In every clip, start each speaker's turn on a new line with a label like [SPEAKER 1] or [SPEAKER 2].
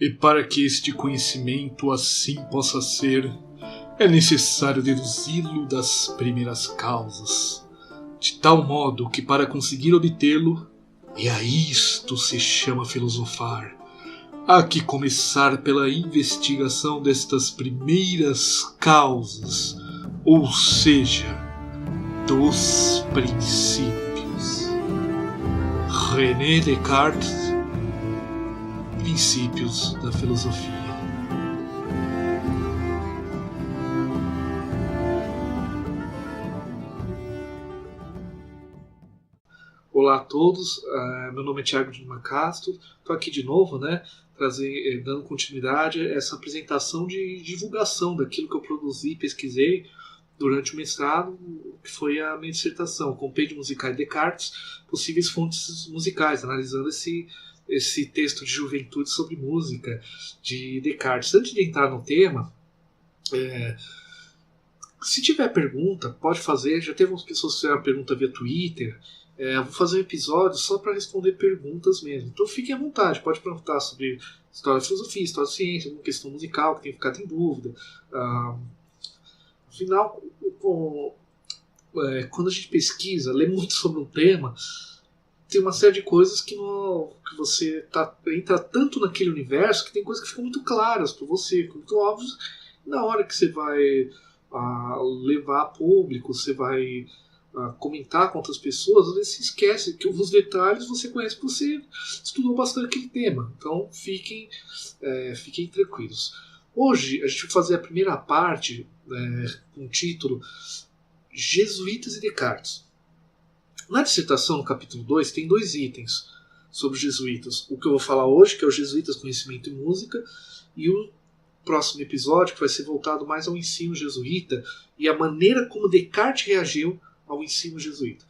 [SPEAKER 1] E para que este conhecimento assim possa ser, é necessário deduzi-lo das primeiras causas, de tal modo que para conseguir obtê-lo, e a isto se chama filosofar, há que começar pela investigação destas primeiras causas, ou seja, dos princípios. René Descartes, Princípios da Filosofia. Olá a todos, meu nome é Thiago de Lima Castro, estou aqui de novo, dando continuidade a essa apresentação de divulgação daquilo que eu produzi e pesquisei durante o mestrado, que foi a minha dissertação, Compêndio Musical de Descartes, possíveis fontes musicais, analisando esse texto de juventude sobre música de Descartes. Antes de entrar no tema, se tiver pergunta, pode fazer. Já teve umas pessoas que fizeram pergunta via Twitter. Eu vou fazer um episódio só para responder perguntas mesmo. Então fiquem à vontade, pode perguntar sobre história da filosofia, história da ciência, alguma questão musical que tenha ficado em dúvida. Afinal, quando a gente pesquisa, lê muito sobre um tema, tem uma série de coisas que você entra tanto naquele universo que tem coisas que ficam muito claras para você, muito óbvias. Na hora que você vai levar a público, você vai comentar com outras pessoas, às vezes se esquece que alguns detalhes você conhece porque você estudou bastante aquele tema. Então fiquem tranquilos. Hoje a gente vai fazer a primeira parte com o título Jesuítas e Descartes. Na dissertação, no capítulo 2, tem 2 itens sobre os jesuítas. O que eu vou falar hoje, que é os jesuítas, conhecimento e música, e o próximo episódio, que vai ser voltado mais ao ensino jesuíta e a maneira como Descartes reagiu ao ensino jesuíta.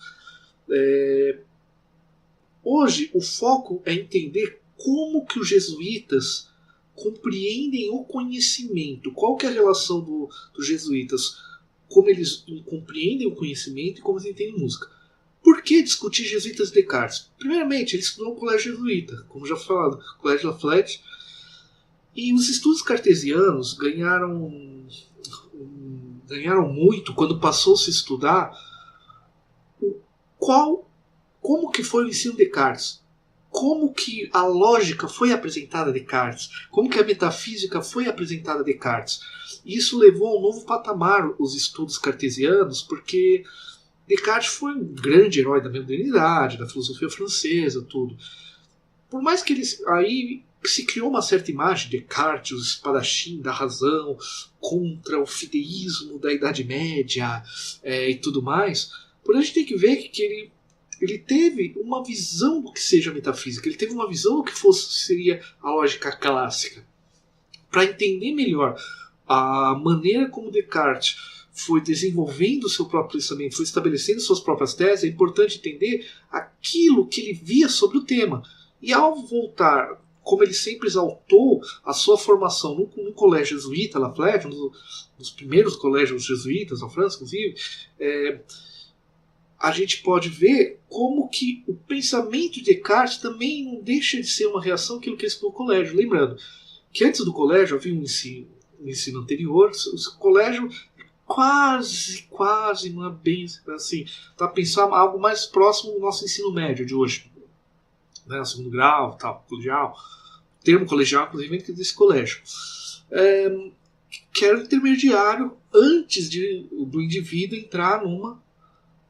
[SPEAKER 1] Hoje, o foco é entender como que os jesuítas compreendem o conhecimento. Qual que é a relação dos jesuítas? Como eles compreendem o conhecimento e como eles entendem música. Por que discutir jesuítas e Descartes? Primeiramente, ele estudou no colégio jesuíta, como já falado, colégio La Flèche, e os estudos cartesianos ganharam muito quando passou-se a estudar como que foi o ensino de Descartes, como que a lógica foi apresentada a Descartes, como que a metafísica foi apresentada a Descartes. E isso levou a um novo patamar os estudos cartesianos, porque Descartes foi um grande herói da modernidade, da filosofia francesa, tudo. Por mais que aí se criou uma certa imagem de Descartes, o espadachim da razão, contra o fideísmo da Idade Média e tudo mais. Porém, a gente tem que ver que ele teve uma visão do que seja metafísica, ele teve uma visão do que seria a lógica clássica. Para entender melhor a maneira como Descartes foi desenvolvendo o seu próprio pensamento, foi estabelecendo suas próprias teses, é importante entender aquilo que ele via sobre o tema. E ao voltar, como ele sempre exaltou a sua formação no colégio jesuíta, La Flèche, nos primeiros colégios jesuítas na França, inclusive, a gente pode ver como que o pensamento de Descartes também não deixa de ser uma reação àquilo que ele estudou no colégio. Lembrando que antes do colégio havia um ensino anterior, o colégio quase, não é bem assim, tá pensando algo mais próximo do nosso ensino médio de hoje, né, segundo grau, tal, colegial, o termo colegial, inclusive, vem desse colégio, que era o intermediário antes do indivíduo entrar numa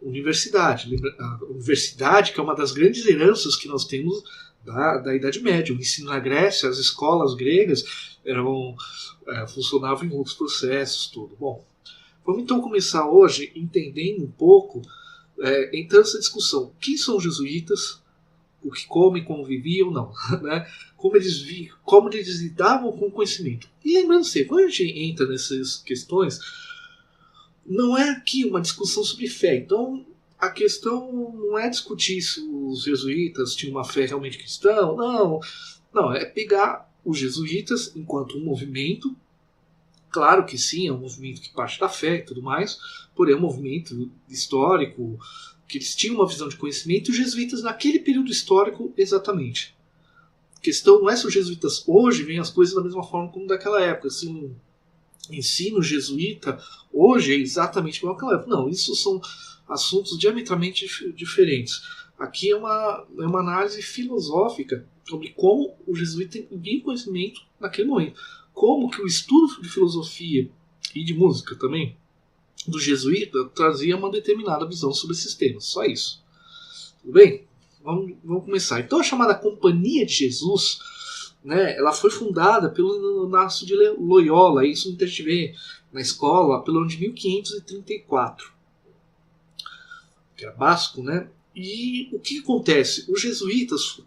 [SPEAKER 1] universidade. A universidade, que é uma das grandes heranças que nós temos da Idade Média. O ensino na Grécia, as escolas gregas funcionavam em outros processos, tudo. Bom, vamos então começar hoje entendendo um pouco, entrando nessa discussão. Quem são os jesuítas? O que comem, como viviam, não. Né? Como eles lidavam com o conhecimento. E lembrando sempre, quando a gente entra nessas questões, não é aqui uma discussão sobre fé. Então, a questão não é discutir se os jesuítas tinham uma fé realmente cristã. Não, é pegar os jesuítas enquanto um movimento. Claro que sim, é um movimento que parte da fé e tudo mais, porém é um movimento histórico, que eles tinham uma visão de conhecimento, e os jesuítas naquele período histórico exatamente. questão não é se os jesuítas hoje veem as coisas da mesma forma como daquela época. Assim, o ensino jesuíta hoje é exatamente igual àquela época. Não, isso são assuntos diametralmente diferentes. Aqui é uma análise filosófica sobre como o jesuíta via conhecimento naquele momento. Como que o estudo de filosofia e de música também do jesuíta trazia uma determinada visão sobre esses temas. Só isso. Tudo bem? Vamos começar. Então a chamada Companhia de Jesus, né, ela foi fundada pelo Inácio de Loyola, isso a gente vê na escola, pelo ano de 1534. Que era basco, né? E o que acontece? Os jesuítas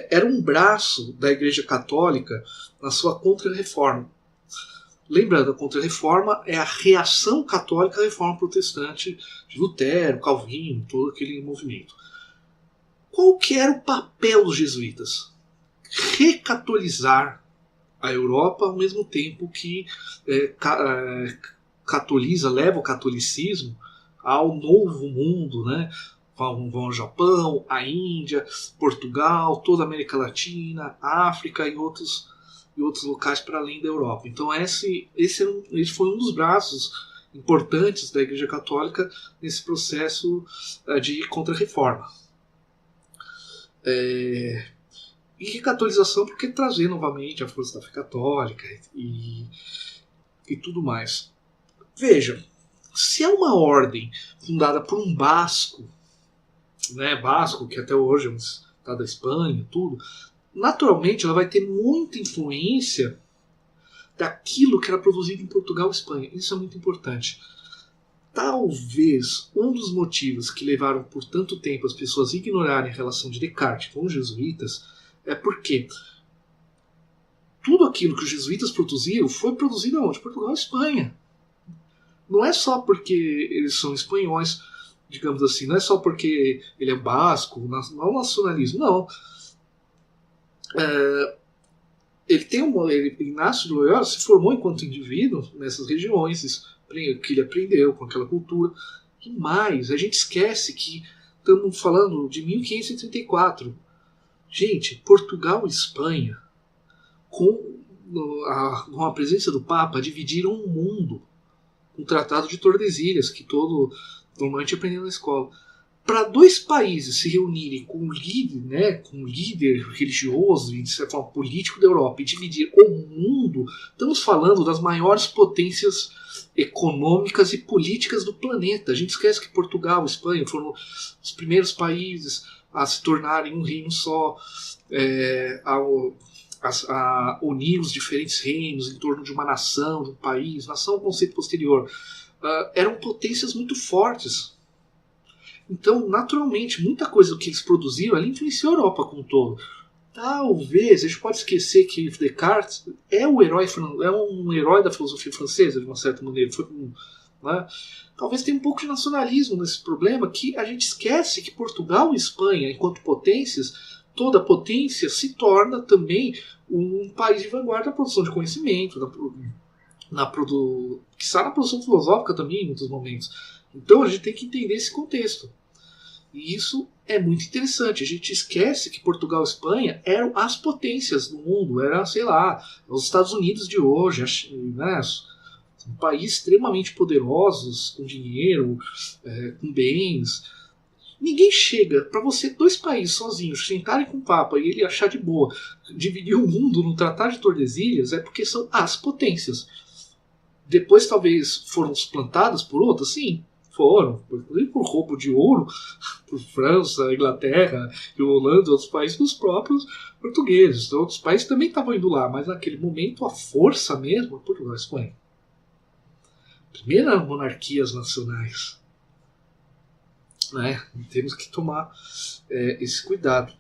[SPEAKER 1] eram um braço da Igreja Católica na sua contra-reforma. Lembrando, a contra-reforma é a reação católica à reforma protestante de Lutero, Calvino, todo aquele movimento. Qual que era o papel dos jesuítas? Recatolizar a Europa ao mesmo tempo que leva o catolicismo ao novo mundo, né? Vão ao Japão, à Índia, Portugal, toda a América Latina, África e outros locais para além da Europa. Então esse foi um dos braços importantes da Igreja Católica nesse processo de contra-reforma. E recatolização porque trazer novamente a força da fé católica e tudo mais. Veja, se é uma ordem fundada por um basco, né, basco que até hoje é um estado da Espanha, tudo, naturalmente ela vai ter muita influência daquilo que era produzido em Portugal e Espanha. Isso é muito importante. Talvez um dos motivos que levaram por tanto tempo as pessoas a ignorarem a relação de Descartes com os jesuítas é porque tudo aquilo que os jesuítas produziram foi produzido aonde? Portugal e Espanha. Não é só porque eles são espanhóis, digamos assim, não é só porque ele é basco, não é o nacionalismo, não. Inácio de Loyola se formou enquanto indivíduo nessas regiões, que ele aprendeu com aquela cultura. E mais, a gente esquece que estamos falando de 1534. Gente, Portugal e Espanha, com a presença do Papa, dividiram o mundo. O Tratado de Tordesilhas, que todo normalmente aprendeu na escola. Para dois países se reunirem com um líder religioso e de certa forma político da Europa e dividir o mundo, estamos falando das maiores potências econômicas e políticas do planeta. A gente esquece que Portugal e Espanha foram os primeiros países a se tornarem um reino só, a unir os diferentes reinos em torno de uma nação, de um país. Nação é um conceito posterior. Eram potências muito fortes. Então, naturalmente, muita coisa que eles produziram ali influenciou a Europa como um todo. Talvez, a gente pode esquecer que Descartes é um herói da filosofia francesa, de uma certa maneira. Né? Talvez tenha um pouco de nacionalismo nesse problema, que a gente esquece que Portugal e Espanha, enquanto potências, toda potência se torna também um país de vanguarda na produção de conhecimento, na produção filosófica também, em muitos momentos. Então a gente tem que entender esse contexto. E isso é muito interessante. A gente esquece que Portugal e Espanha eram as potências do mundo. Era, sei lá, os Estados Unidos de hoje, né? Um país extremamente poderosos, com dinheiro, com bens. Ninguém chega para você, dois países sozinhos, sentarem com o Papa e ele achar de boa dividir o mundo no Tratado de Tordesilhas, é porque são as potências. Depois talvez foram suplantadas por outras, sim, foram, inclusive por roubo de ouro, por França, Inglaterra, e Holanda, outros países, dos próprios portugueses. Então, outros países também estavam indo lá, mas naquele momento a força mesmo é Portugal e Espanha. Primeiras monarquias nacionais. Né? Temos que tomar esse cuidado.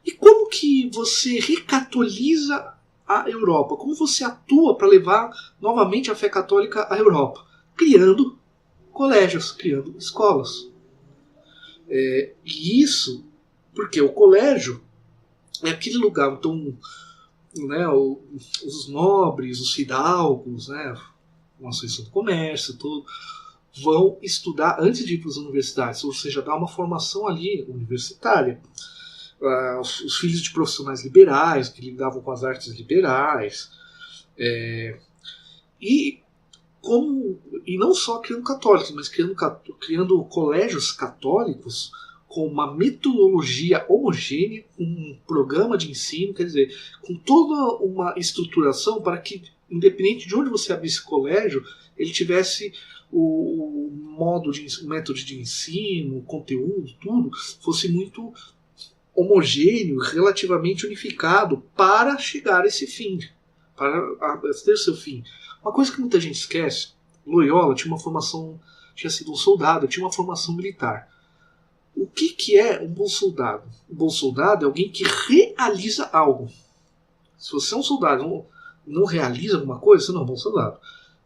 [SPEAKER 1] E como que você recatoliza a Europa? Como você atua para levar novamente a fé católica à Europa? Criando colégios, criando escolas. E isso porque o colégio é aquele lugar, então, né, os nobres, os fidalgos, né, uma associação do comércio, tudo, vão estudar antes de ir para as universidades, ou seja, dar uma formação ali universitária. os filhos de profissionais liberais, que lidavam com as artes liberais, e não só criando católicos, mas criando colégios católicos com uma metodologia homogênea, com um programa de ensino, quer dizer, com toda uma estruturação para que, independente de onde você abrisse colégio, ele tivesse o método de ensino, o conteúdo, tudo, fosse muito homogêneo, relativamente unificado para chegar a esse fim, para ter seu fim. Uma coisa que muita gente esquece, Loyola tinha sido um soldado, tinha uma formação militar. O que é um bom soldado? Um bom soldado é alguém que realiza algo. Se você é um soldado e não realiza alguma coisa, você não é um bom soldado.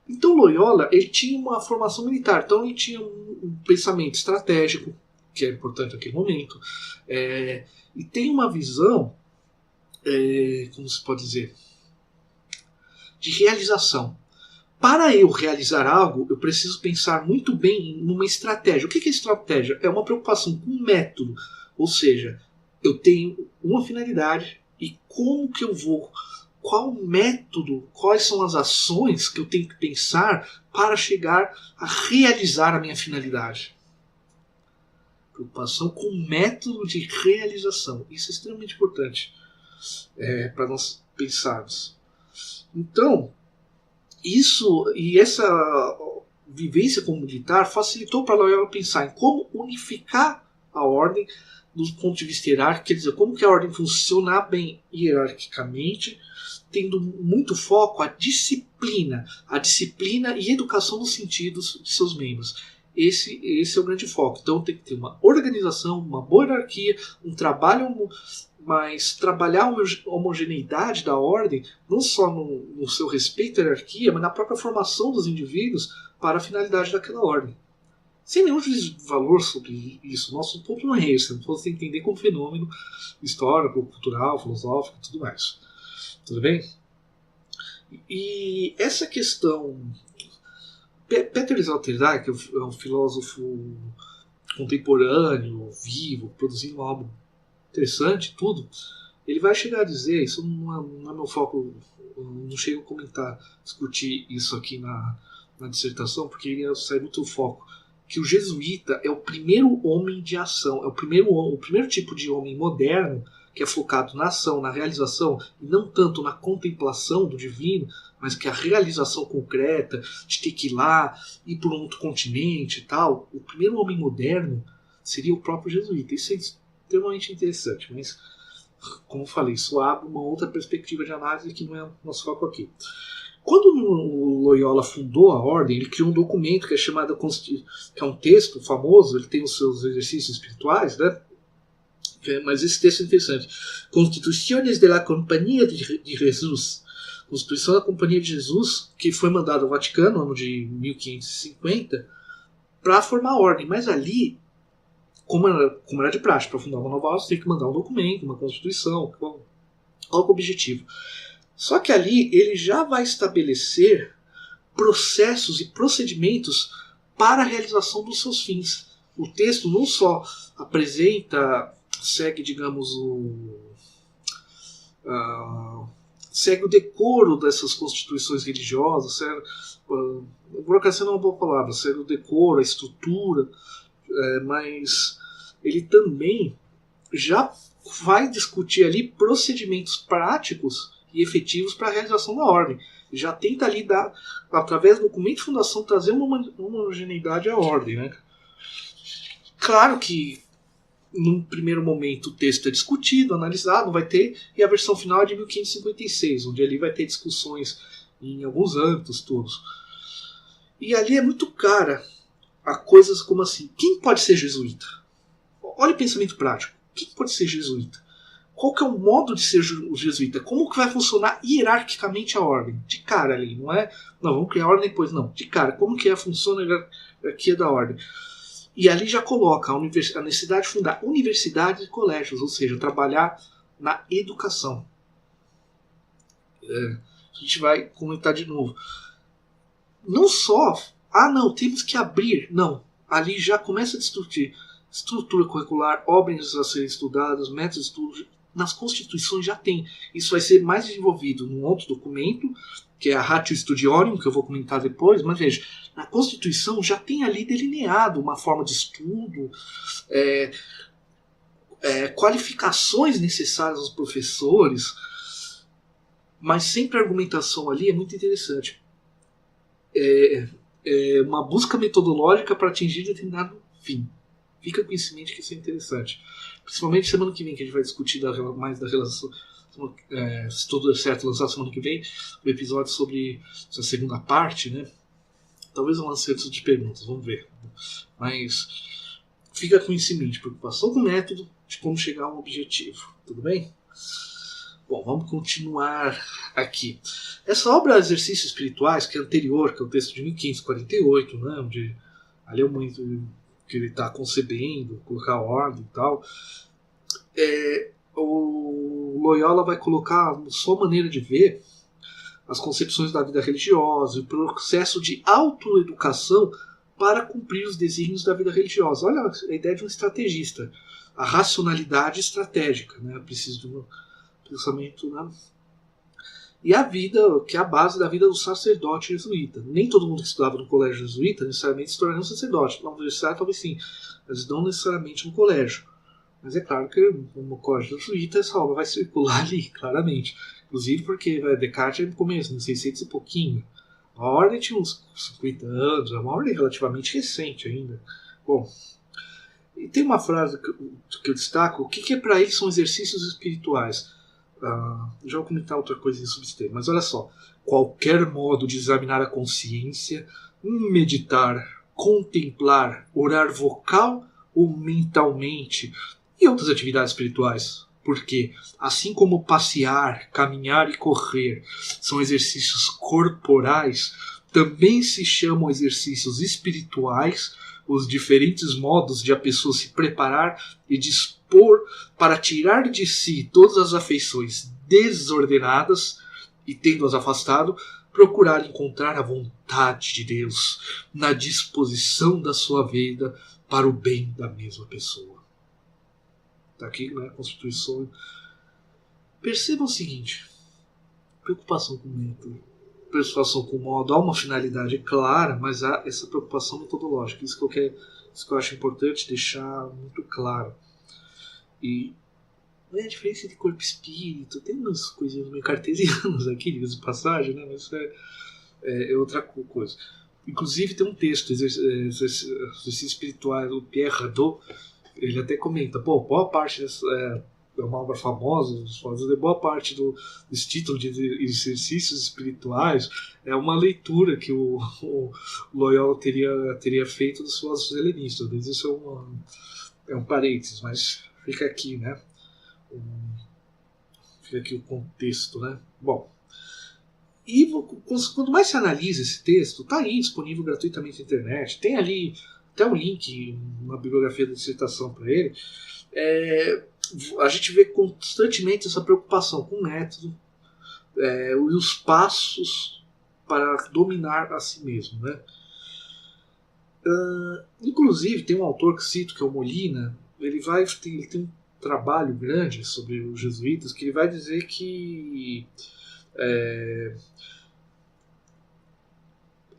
[SPEAKER 1] Então Loyola, ele tinha uma formação militar, então ele tinha um pensamento estratégico, que é importante naquele momento, e tem uma visão, como se pode dizer, de realização. Para eu realizar algo, eu preciso pensar muito bem numa estratégia. O que é estratégia? É uma preocupação com o método. Ou seja, eu tenho uma finalidade e como que eu vou, qual método, quais são as ações que eu tenho que pensar para chegar a realizar a minha finalidade. Preocupação com o método de realização. Isso é extremamente importante para nós pensarmos. Então, essa vivência como militar facilitou para Loyola pensar em como unificar a ordem do ponto de vista hierárquico, quer dizer, como que a ordem funciona bem hierarquicamente, tendo muito foco a disciplina e educação nos sentidos de seus membros. Esse é o grande foco. Então tem que ter uma organização, uma boa hierarquia, um trabalho, mas trabalhar a homogeneidade da ordem, não só no seu respeito à hierarquia, mas na própria formação dos indivíduos para a finalidade daquela ordem. Sem nenhum juízo de valor sobre isso. Nosso ponto não é esse. Você entender como fenômeno histórico, cultural, filosófico e tudo mais. Tudo bem? E essa questão... Peter Sloterdijk, que é um filósofo contemporâneo, vivo, produzindo um álbum interessante, tudo, ele vai chegar a dizer, isso não é meu foco, eu não chego a comentar, discutir isso aqui na dissertação, porque ia sair muito do foco, que o jesuíta é o primeiro homem de ação, é o primeiro tipo de homem moderno que é focado na ação, na realização, e não tanto na contemplação do divino, mas que a realização concreta, de ter que ir lá, ir para um outro continente e tal. O primeiro homem moderno seria o próprio jesuíta. Isso é extremamente interessante, mas, como eu falei, isso abre uma outra perspectiva de análise que não é o nosso foco aqui. Quando o Loyola fundou a ordem, ele criou um documento que é chamado, que é um texto famoso, ele tem os seus exercícios espirituais, né? Mas esse texto é interessante. Constituciones de la Compañía de Jesus. Constituição da Companhia de Jesus, que foi mandada ao Vaticano no ano de 1550 para formar a ordem. Mas ali, como era de praxe, para fundar uma nova ordem, você tem que mandar um documento, uma constituição, algo objetivo. Só que ali ele já vai estabelecer processos e procedimentos para a realização dos seus fins. O texto não só segue, digamos, segue o decoro dessas constituições religiosas, burocracia não é uma boa palavra, segue o decoro, a estrutura, mas ele também já vai discutir ali procedimentos práticos e efetivos para a realização da ordem. Já tenta ali através do documento de fundação, trazer uma homogeneidade à ordem, né? Claro que num primeiro momento o texto é discutido, analisado, e a versão final é de 1556, onde ali vai ter discussões em alguns âmbitos todos. E ali é muito cara a coisas como assim, quem pode ser jesuíta? Olha o pensamento prático, quem pode ser jesuíta? Qual que é o modo de ser o jesuíta? Como que vai funcionar hierarquicamente a ordem? De cara ali, não é? Não, vamos criar a ordem depois, não. De cara, como que funciona a hierarquia da ordem? E ali já coloca a necessidade de fundar universidades e colégios, ou seja, trabalhar na educação. A gente vai comentar de novo. Não só, não, temos que abrir. Não, ali já começa a discutir. estrutura curricular, obras a serem estudadas, métodos de estudo, nas constituições já tem. Isso vai ser mais desenvolvido num outro documento, que é a Ratio Studiorum, que eu vou comentar depois, mas veja, na Constituição já tem ali delineado uma forma de estudo, qualificações necessárias aos professores, mas sempre a argumentação ali é muito interessante. Uma busca metodológica para atingir determinado fim. Fica com isso em mente que isso é interessante. Principalmente semana que vem, que a gente vai discutir mais da relação. Se tudo der certo, lançar semana que vem o episódio sobre a segunda parte, né? Talvez eu lance antes de perguntas, vamos ver. Mas fica com isso em mente, preocupação com o método de como chegar a um objetivo. Tudo bem? Bom, vamos continuar aqui. Essa obra Exercícios Espirituais, que é anterior, que é o texto de 1548, né, onde ali é muito que ele está concebendo, colocar ordem e tal, o Loyola vai colocar a sua maneira de ver as concepções da vida religiosa, o processo de autoeducação para cumprir os desígnios da vida religiosa. Olha a ideia de um estrategista, a racionalidade estratégica, né? Preciso de um pensamento, né? E a vida, que é a base da vida do sacerdote jesuíta. Nem todo mundo que estudava no colégio jesuíta necessariamente se tornaria um sacerdote. Na universidade talvez sim, mas não necessariamente no colégio. Mas é claro que no colégio jesuíta essa obra vai circular ali, claramente. Inclusive porque Descartes é no começo, nos 600 e pouquinho. A ordem tinha uns 50 anos, é uma ordem relativamente recente ainda. Bom, e tem uma frase que eu destaco: o que é para ele são exercícios espirituais? Já vou comentar outra coisa sobre esse tema, mas olha só: qualquer modo de examinar a consciência, meditar, contemplar, orar vocal ou mentalmente e outras atividades espirituais. Porque, assim como passear, caminhar e correr são exercícios corporais, também se chamam exercícios espirituais os diferentes modos de a pessoa se preparar e dispor para tirar de si todas as afeições desordenadas e, tendo-as afastado, procurar encontrar a vontade de Deus na disposição da sua vida para o bem da mesma pessoa. Está aqui, né, Constituição. Percebam o seguinte: preocupação com o método, preocupação com o modo, há uma finalidade clara, mas há essa preocupação metodológica. Isso que eu acho importante deixar muito claro. E não é a diferença de corpo e espírito, tem umas coisinhas meio cartesianas aqui, de passagem, né, mas isso é outra coisa. Inclusive tem um texto, Exercício Espiritual, do Pierre Hadot, ele até comenta, boa parte dessa é uma obra famosa, boa parte dos títulos de exercícios espirituais é uma leitura que o Loyola teria feito dos filósofos helenistas. Talvez isso é um parênteses, mas fica aqui, né? Fica aqui o contexto, né? Bom, e quanto mais se analisa esse texto, está aí disponível gratuitamente na internet, tem ali até um link, uma bibliografia da dissertação para ele. A gente vê constantemente essa preocupação com o método e os passos para dominar a si mesmo, né? Inclusive tem um autor que cito, que é o Molina. Ele tem um trabalho grande sobre os jesuítas, que ele vai dizer que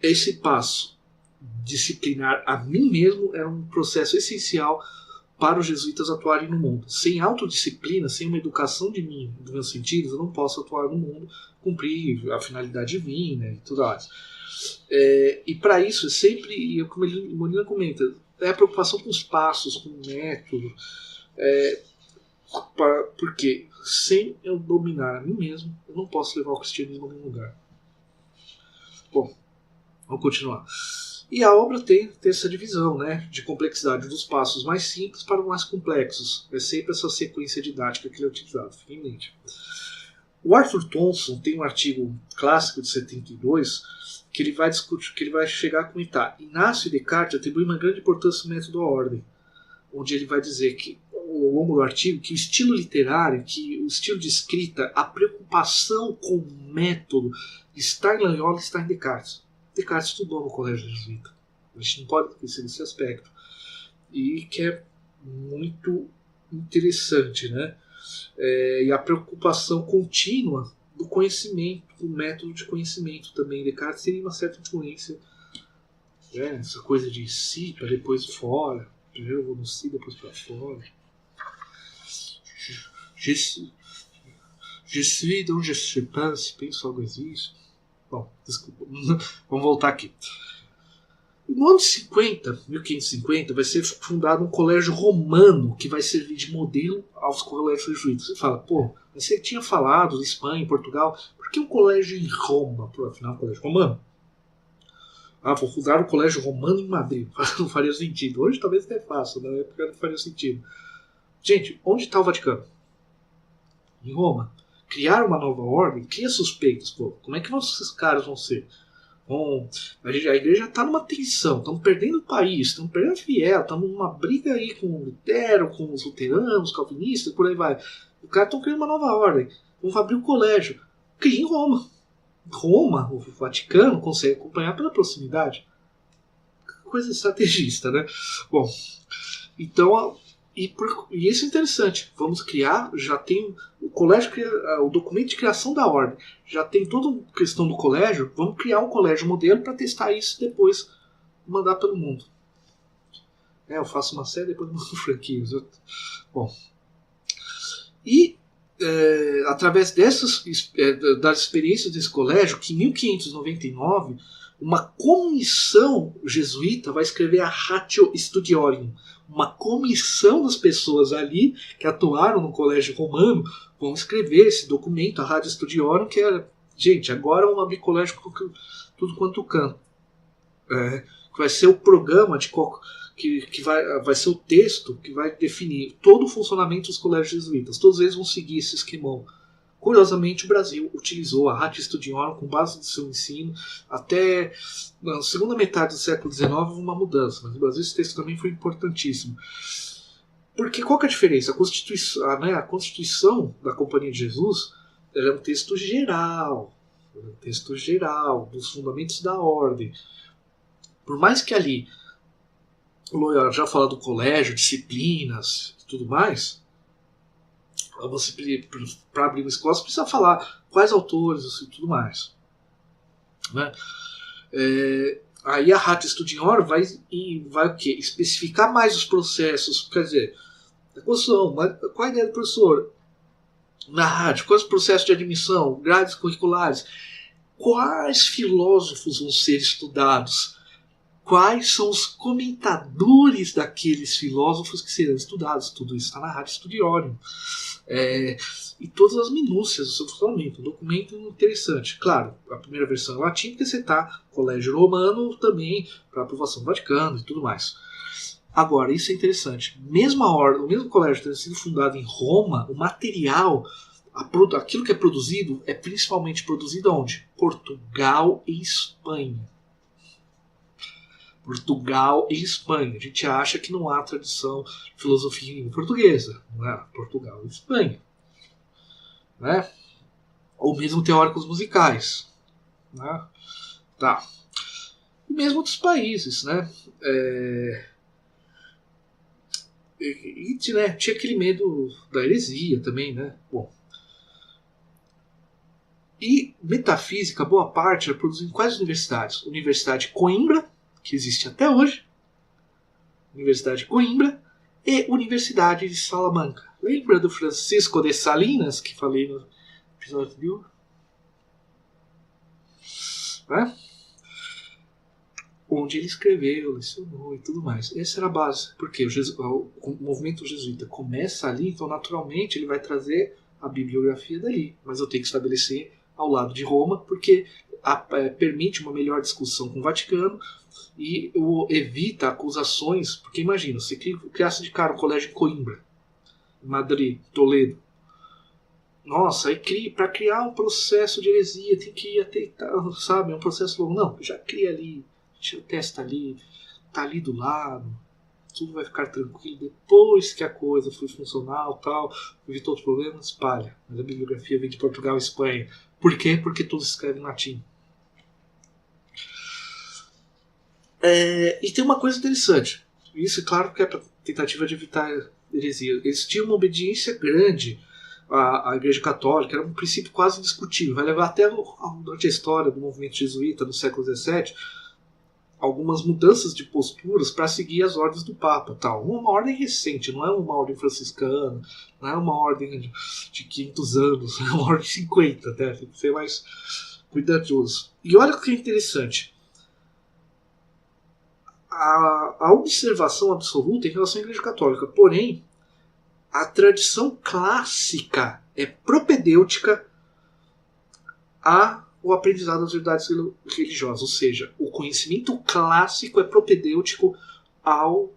[SPEAKER 1] esse passo disciplinar a mim mesmo é um processo essencial para os jesuítas atuarem no mundo. Sem autodisciplina, sem uma educação de mim, dos meus sentidos, eu não posso atuar no mundo, cumprir a finalidade divina e tudo mais. E para isso, sempre, como Molina comenta, é a preocupação com os passos, com o método, porque sem eu dominar a mim mesmo, eu não posso levar o cristianismo a nenhum lugar. Bom, vamos continuar. E a obra tem essa divisão, né, de complexidade dos passos mais simples para os mais complexos. É sempre essa sequência didática que ele é utilizado, fique em mente. O Arthur Thomson tem um artigo clássico de 72 que ele vai discutir, que ele vai chegar a comentar. Inácio e Descartes atribuem uma grande importância ao método à ordem, onde ele vai dizer que, ao longo do artigo, que o estilo literário, que o estilo de escrita, a preocupação com o método está em Loyola e está em Descartes. Descartes estudou no colégio jesuíta. A gente não pode esquecer desse aspecto. E que é muito interessante, né? E a preocupação contínua do conhecimento, do método de conhecimento também. Descartes teria uma certa influência, né? Essa coisa de si para depois fora. Primeiro eu vou no si, depois para fora. Je suis donc je suis pas, se penso algo existe. Bom, desculpa. Vamos voltar aqui. No ano 50, 1550, vai ser fundado um colégio romano que vai servir de modelo aos colégios jesuítas. Você fala, pô, você tinha falado de Espanha, Portugal, por que um colégio em Roma? Afinal, um colégio romano. Vou fundar um colégio romano em Madrid. Não faria sentido. Hoje talvez até faça, na época não faria sentido. Gente, onde está o Vaticano? Em Roma. Criar uma nova ordem cria suspeitas. Pô, como é que esses caras vão ser? Bom, a igreja está numa tensão, estamos perdendo o país, estamos perdendo fiel, estamos numa briga aí com o Lutero, com os luteranos, calvinistas, por aí vai. Os caras estão criando uma nova ordem. Vamos abrir um colégio. Cria em Roma. Roma, o Vaticano, consegue acompanhar pela proximidade. Coisa estrategista, né? Bom, então, e isso é interessante. Vamos criar, já tem o colégio, o documento de criação da ordem. Já tem toda a questão do colégio. Vamos criar um colégio modelo para testar isso e depois mandar pelo mundo. Eu faço uma série, depois mando franquias. Bom, e através das experiências desse colégio, que em 1599 uma comissão jesuíta vai escrever a Ratio Studiorum. Uma comissão das pessoas ali que atuaram no colégio romano vão escrever esse documento, a Ratio Studiorum, que era, gente, agora vamos abrir colégio com tudo quanto canto. Que vai ser o programa que vai ser o texto que vai definir todo o funcionamento dos colégios jesuítas. Todos eles vão seguir esse esquemão. Curiosamente, o Brasil utilizou a Ratio Studiorum com base no seu ensino. Até na segunda metade do século XIX houve uma mudança, mas no Brasil esse texto também foi importantíssimo. Porque qual que é a diferença? A Constituição da Companhia de Jesus é um texto geral. É um texto geral dos fundamentos da ordem. Por mais que ali o Loyola já fala do colégio, disciplinas e tudo mais, para abrir uma escola você precisa falar quais autores e tudo mais, né? Aí a Ratio Studiorum vai o quê? Especificar mais os processos, quer dizer, qual a ideia do professor na rádio, quais os processos de admissão, grades curriculares, quais filósofos vão ser estudados, quais são os comentadores daqueles filósofos que serão estudados. Tudo isso está na Ratio Studiorum. E todas as minúcias do seu funcionamento. Um documento interessante. Claro, a primeira versão é latim, porque você está Colégio Romano também, para aprovação do Vaticano e tudo mais. Agora, isso é interessante. Mesmo a ordem, o mesmo colégio tendo sido fundado em Roma, o material, aquilo que é produzido, é principalmente produzido onde? Portugal e Espanha. Portugal e Espanha. A gente acha que não há tradição de filosofia em língua portuguesa. Não é? Portugal e Espanha. Né? Ou mesmo teóricos musicais. Né? Tá. E mesmo outros países. Né? Tinha aquele medo da heresia também. Né? Bom. E metafísica, boa parte, era produzida em quais universidades? Universidade de Coimbra, que existe até hoje, Universidade de Coimbra e Universidade de Salamanca. Lembra do Francisco de Salinas, que falei no episódio anterior? Né? Onde ele escreveu, lecionou e tudo mais. Essa era a base, porque o movimento jesuíta começa ali, então naturalmente ele vai trazer a bibliografia dali, mas eu tenho que estabelecer ao lado de Roma, porque permite uma melhor discussão com o Vaticano e evita acusações, porque imagina, você criasse de cara um colégio em Coimbra, Madrid, Toledo. Nossa, aí para criar um processo de heresia tem que ir até, sabe, é um processo longo. Não, já cria ali, testa ali, tá ali do lado, tudo vai ficar tranquilo. Depois que a coisa foi funcional, tal, evitou os problemas, espalha. Mas a bibliografia vem de Portugal e Espanha. Por quê? Porque todos escrevem em latim. E tem uma coisa interessante. Isso, é claro, que é para tentativa de evitar heresia. Eles tinham uma obediência grande à Igreja Católica, era um princípio quase indiscutível. Vai levar até durante a história do movimento jesuíta no século XVII algumas mudanças de posturas para seguir as ordens do Papa. Tal. Uma ordem recente, não é uma ordem franciscana, não é uma ordem de 500 anos, é uma ordem de 50, até, tem que ser mais cuidadoso. E olha o que é interessante. A observação absoluta em relação à Igreja Católica, porém, a tradição clássica é propedêutica ao aprendizado das verdades religiosas, ou seja, o conhecimento clássico é propedêutico ao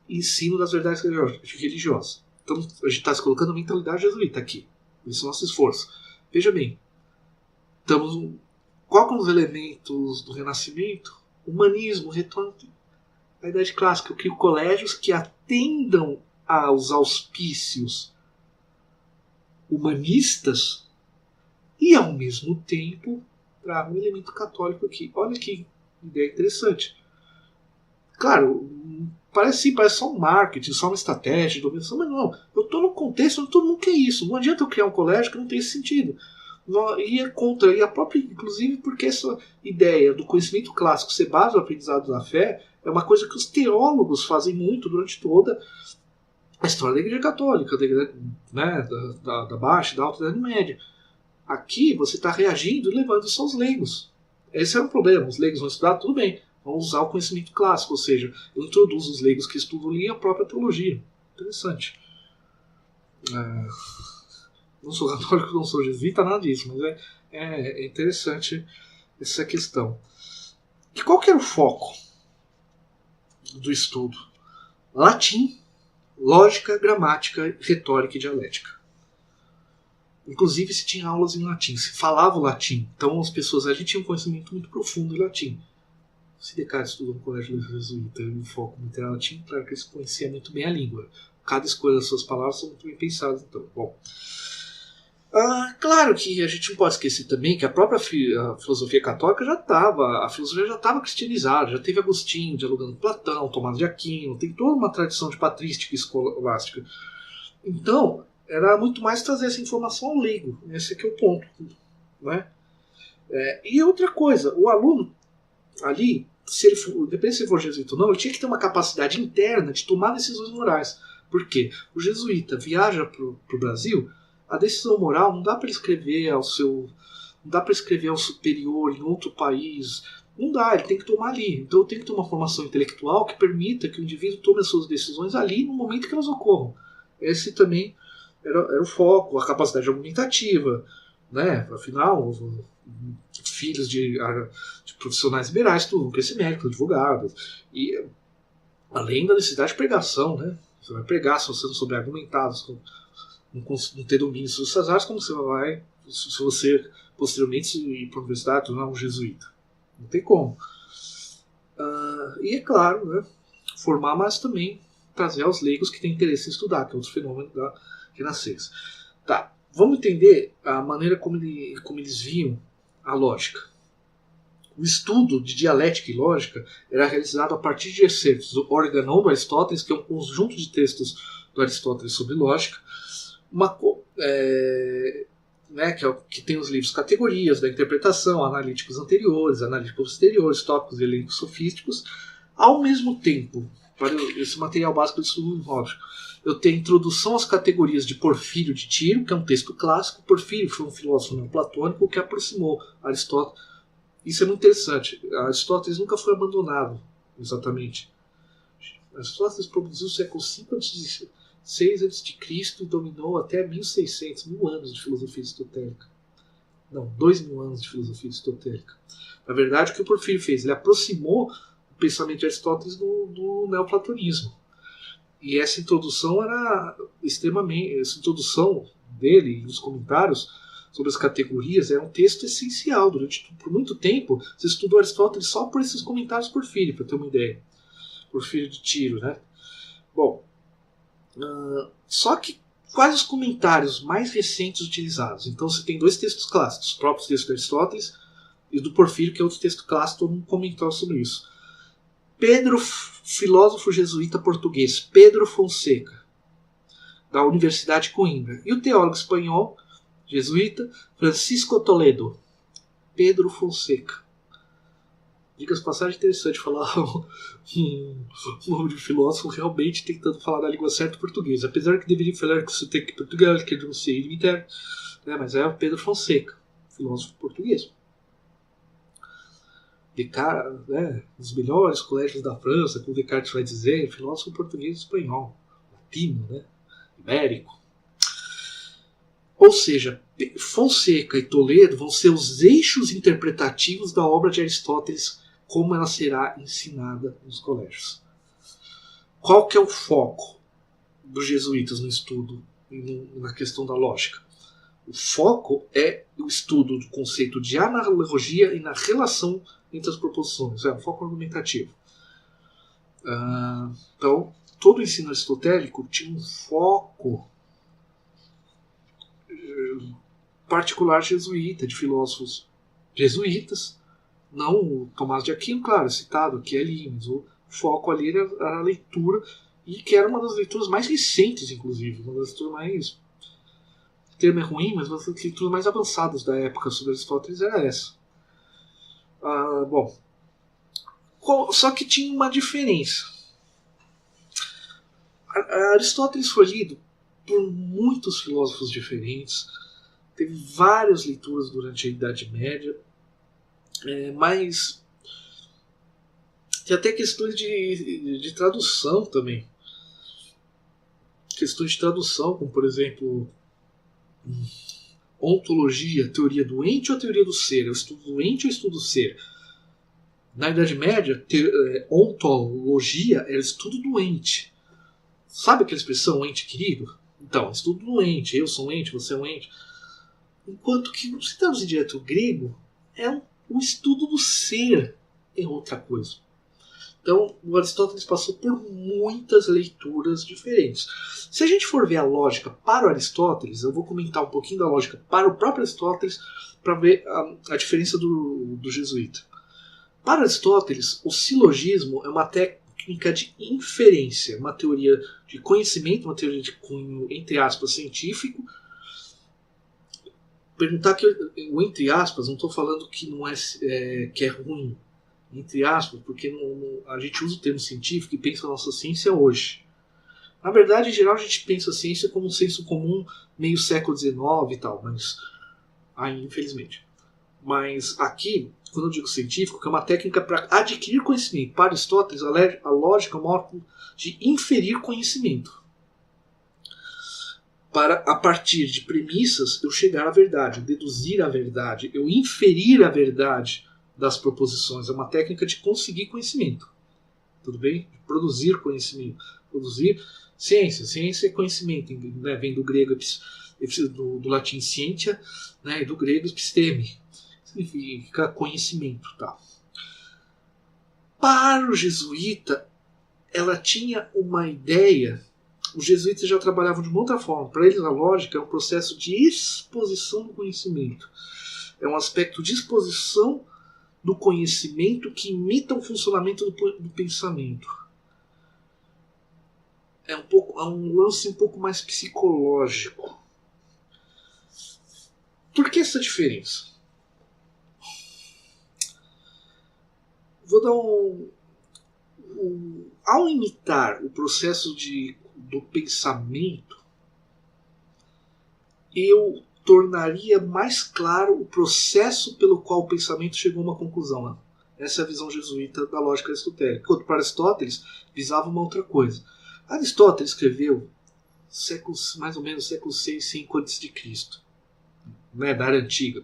[SPEAKER 1] ensino das verdades religiosas. Então a gente está se colocando mentalidade jesuíta aqui, esse é o nosso esforço. Veja bem, qual são os elementos do Renascimento? Humanismo, retorno à Idade Clássica. Eu crio colégios que atendam aos auspícios humanistas e, ao mesmo tempo, traga um elemento católico aqui. Olha que ideia interessante. Claro, parece só um marketing, só uma estratégia de dominação, mas não. Eu estou no contexto onde todo mundo quer isso. Não adianta eu criar um colégio que não tem esse sentido. E é contra, e a própria, inclusive porque essa ideia do conhecimento clássico ser base do aprendizado da fé é uma coisa que os teólogos fazem muito durante toda a história da Igreja Católica, né, da Baixa e da Alta Idade Média. Aqui você está reagindo e levando isso aos leigos. Esse é o problema. Os leigos vão estudar, tudo bem, vão usar o conhecimento clássico, ou seja, eu introduzo os leigos que estudam ali a própria teologia. Interessante. Não sou católico, não sou jesuíta, nada disso, mas é interessante essa questão. E qual que era o foco do estudo? Latim, lógica, gramática, retórica e dialética. Inclusive se tinha aulas em latim, se falava o latim. Então a gente tinha um conhecimento muito profundo em latim. Se Descartes estudou no colégio jesuíta e o foco muito era latim, claro que ele conhecia muito bem a língua. Cada escolha das suas palavras são muito bem pensadas. Então, bom. Claro que a gente não pode esquecer também que a própria filosofia católica a filosofia já estava cristianizada, já teve Agostinho dialogando com Platão, Tomás de Aquino, tem toda uma tradição de patrística e escolástica. Então, era muito mais trazer essa informação ao leigo, esse aqui é o ponto. Né? E outra coisa, o aluno ali, depende se ele for jesuíta ou não, ele tinha que ter uma capacidade interna de tomar decisões morais. Por quê? O jesuíta viaja para o Brasil, a decisão moral não dá para escrever não dá para escrever ao superior em outro país, não dá, ele tem que tomar ali. Então tem que ter uma formação intelectual que permita que o indivíduo tome as suas decisões ali no momento que elas ocorram. Esse também era o foco, a capacidade argumentativa, né? Afinal, filhos de profissionais liberais tudo, que esse médico, advogado, e além da necessidade de pregação, né? Você vai pregar se você não souber argumentar, não ter domínio sobre essas áreas, como você vai, se você posteriormente ir para a universidade tornar um jesuíta. Não tem como. E é claro, né? Formar, mas também trazer aos leigos que têm interesse em estudar, que é outro fenômeno da Renascença. Tá, vamos entender a maneira como eles viam a lógica. O estudo de dialética e lógica era realizado a partir de excertos do Organon do Aristóteles, que é um conjunto de textos do Aristóteles sobre lógica, que tem os livros Categorias da Interpretação, Analíticos Anteriores, Analíticos Posteriores, Tópicos e Elencos Sofísticos. Ao mesmo tempo, para esse material básico de estudo lógico, eu tenho a Introdução às Categorias de Porfírio de Tiro, que é um texto clássico. Porfírio foi um filósofo neoplatônico que aproximou Aristóteles. Isso é muito interessante. Aristóteles nunca foi abandonado, exatamente. Aristóteles produziu no século V a.C. 6 a.C. e dominou até 1600, 1000 anos de filosofia aristotélica. Não, 2000 anos de filosofia aristotélica. Na verdade, o que o Porfírio fez? Ele aproximou o pensamento de Aristóteles do neoplatonismo. E essa introdução era extremamente. Essa introdução dele, nos comentários sobre as categorias, era um texto essencial. Por muito tempo, você estudou Aristóteles só por esses comentários Porfírio, para ter uma ideia. Porfírio de Tiro, né? Bom. Só que quais os comentários mais recentes utilizados? Então você tem dois textos clássicos, os próprios textos de Aristóteles e do Porfírio, que é outro texto clássico, todo mundo comentou sobre isso. filósofo jesuíta português, Pedro Fonseca, da Universidade de Coimbra. E o teólogo espanhol, jesuíta, Francisco Toledo. Pedro Fonseca. Dicas de passagem, interessante falar um nome de filósofo realmente tentando falar da língua certa português. Apesar que deveria falar que isso tem que Portugal, que eu não sei imitar, né, mas é o Pedro Fonseca, filósofo português. Descartes, né, os melhores colégios da França, como Descartes vai dizer, filósofo português e espanhol, latino, né, ibérico. Ou seja, Fonseca e Toledo vão ser os eixos interpretativos da obra de Aristóteles, como ela será ensinada nos colégios. Qual que é o foco dos jesuítas no estudo e na questão da lógica? O foco é o estudo do conceito de analogia e na relação entre as proposições, é o foco argumentativo. Então, todo o ensino aristotélico tinha um foco particular jesuíta, de filósofos jesuítas, não o Tomás de Aquino, claro, citado aqui ali, mas o foco ali era a leitura, e que era uma das leituras mais recentes, inclusive, uma das leituras mais... O termo é ruim, mas uma das leituras mais avançadas da época sobre Aristóteles era essa. Bom, só que tinha uma diferença. Aristóteles foi lido por muitos filósofos diferentes, teve várias leituras durante a Idade Média, mas tem até questões de tradução também. Questões de tradução, como por exemplo, ontologia, teoria do ente ou teoria do ser? É o estudo do ente ou o estudo do ser? Na Idade Média, ontologia era estudo do ente. Sabe aquela expressão ente querido? Então, estudo do ente, eu sou um ente, você é um ente. Enquanto que, se traduzir direto o grego, é o estudo do ser, é outra coisa. Então, o Aristóteles passou por muitas leituras diferentes. Se a gente for ver a lógica para o Aristóteles, eu vou comentar um pouquinho da lógica para o próprio Aristóteles para ver a diferença do jesuíta. Para Aristóteles, o silogismo é uma técnica de inferência, uma teoria de conhecimento, uma teoria de cunho, entre aspas, científico. Perguntar que o entre aspas, não estou falando que não que é ruim, entre aspas, porque a gente usa o termo científico e pensa a nossa ciência hoje. Na verdade, em geral, a gente pensa a ciência como um senso comum meio século XIX e tal, mas infelizmente. Mas aqui, quando eu digo científico, que é uma técnica para adquirir conhecimento. Para Aristóteles, a lógica é um modo de inferir conhecimento. Para, a partir de premissas, eu chegar à verdade, eu deduzir a verdade, eu inferir a verdade das proposições. É uma técnica de conseguir conhecimento. Tudo bem? De produzir conhecimento. Produzir ciência. Ciência é conhecimento, né? Vem do grego, do latim scientia, né? E do grego episteme. Significa conhecimento. Tá? Para o jesuíta, ela tinha uma ideia. Os jesuítas já trabalhavam de uma outra forma. Para eles, a lógica é um processo de exposição do conhecimento. É um aspecto de exposição do conhecimento que imita o funcionamento do pensamento. É um lance um pouco mais psicológico. Por que essa diferença? Vou dar ao imitar o processo do pensamento, eu tornaria mais claro o processo pelo qual o pensamento chegou a uma conclusão. Né? Essa é a visão jesuíta da lógica aristotélica. Enquanto para Aristóteles, visava uma outra coisa. Aristóteles escreveu mais ou menos século 6, 5 a.C., né, da era antiga,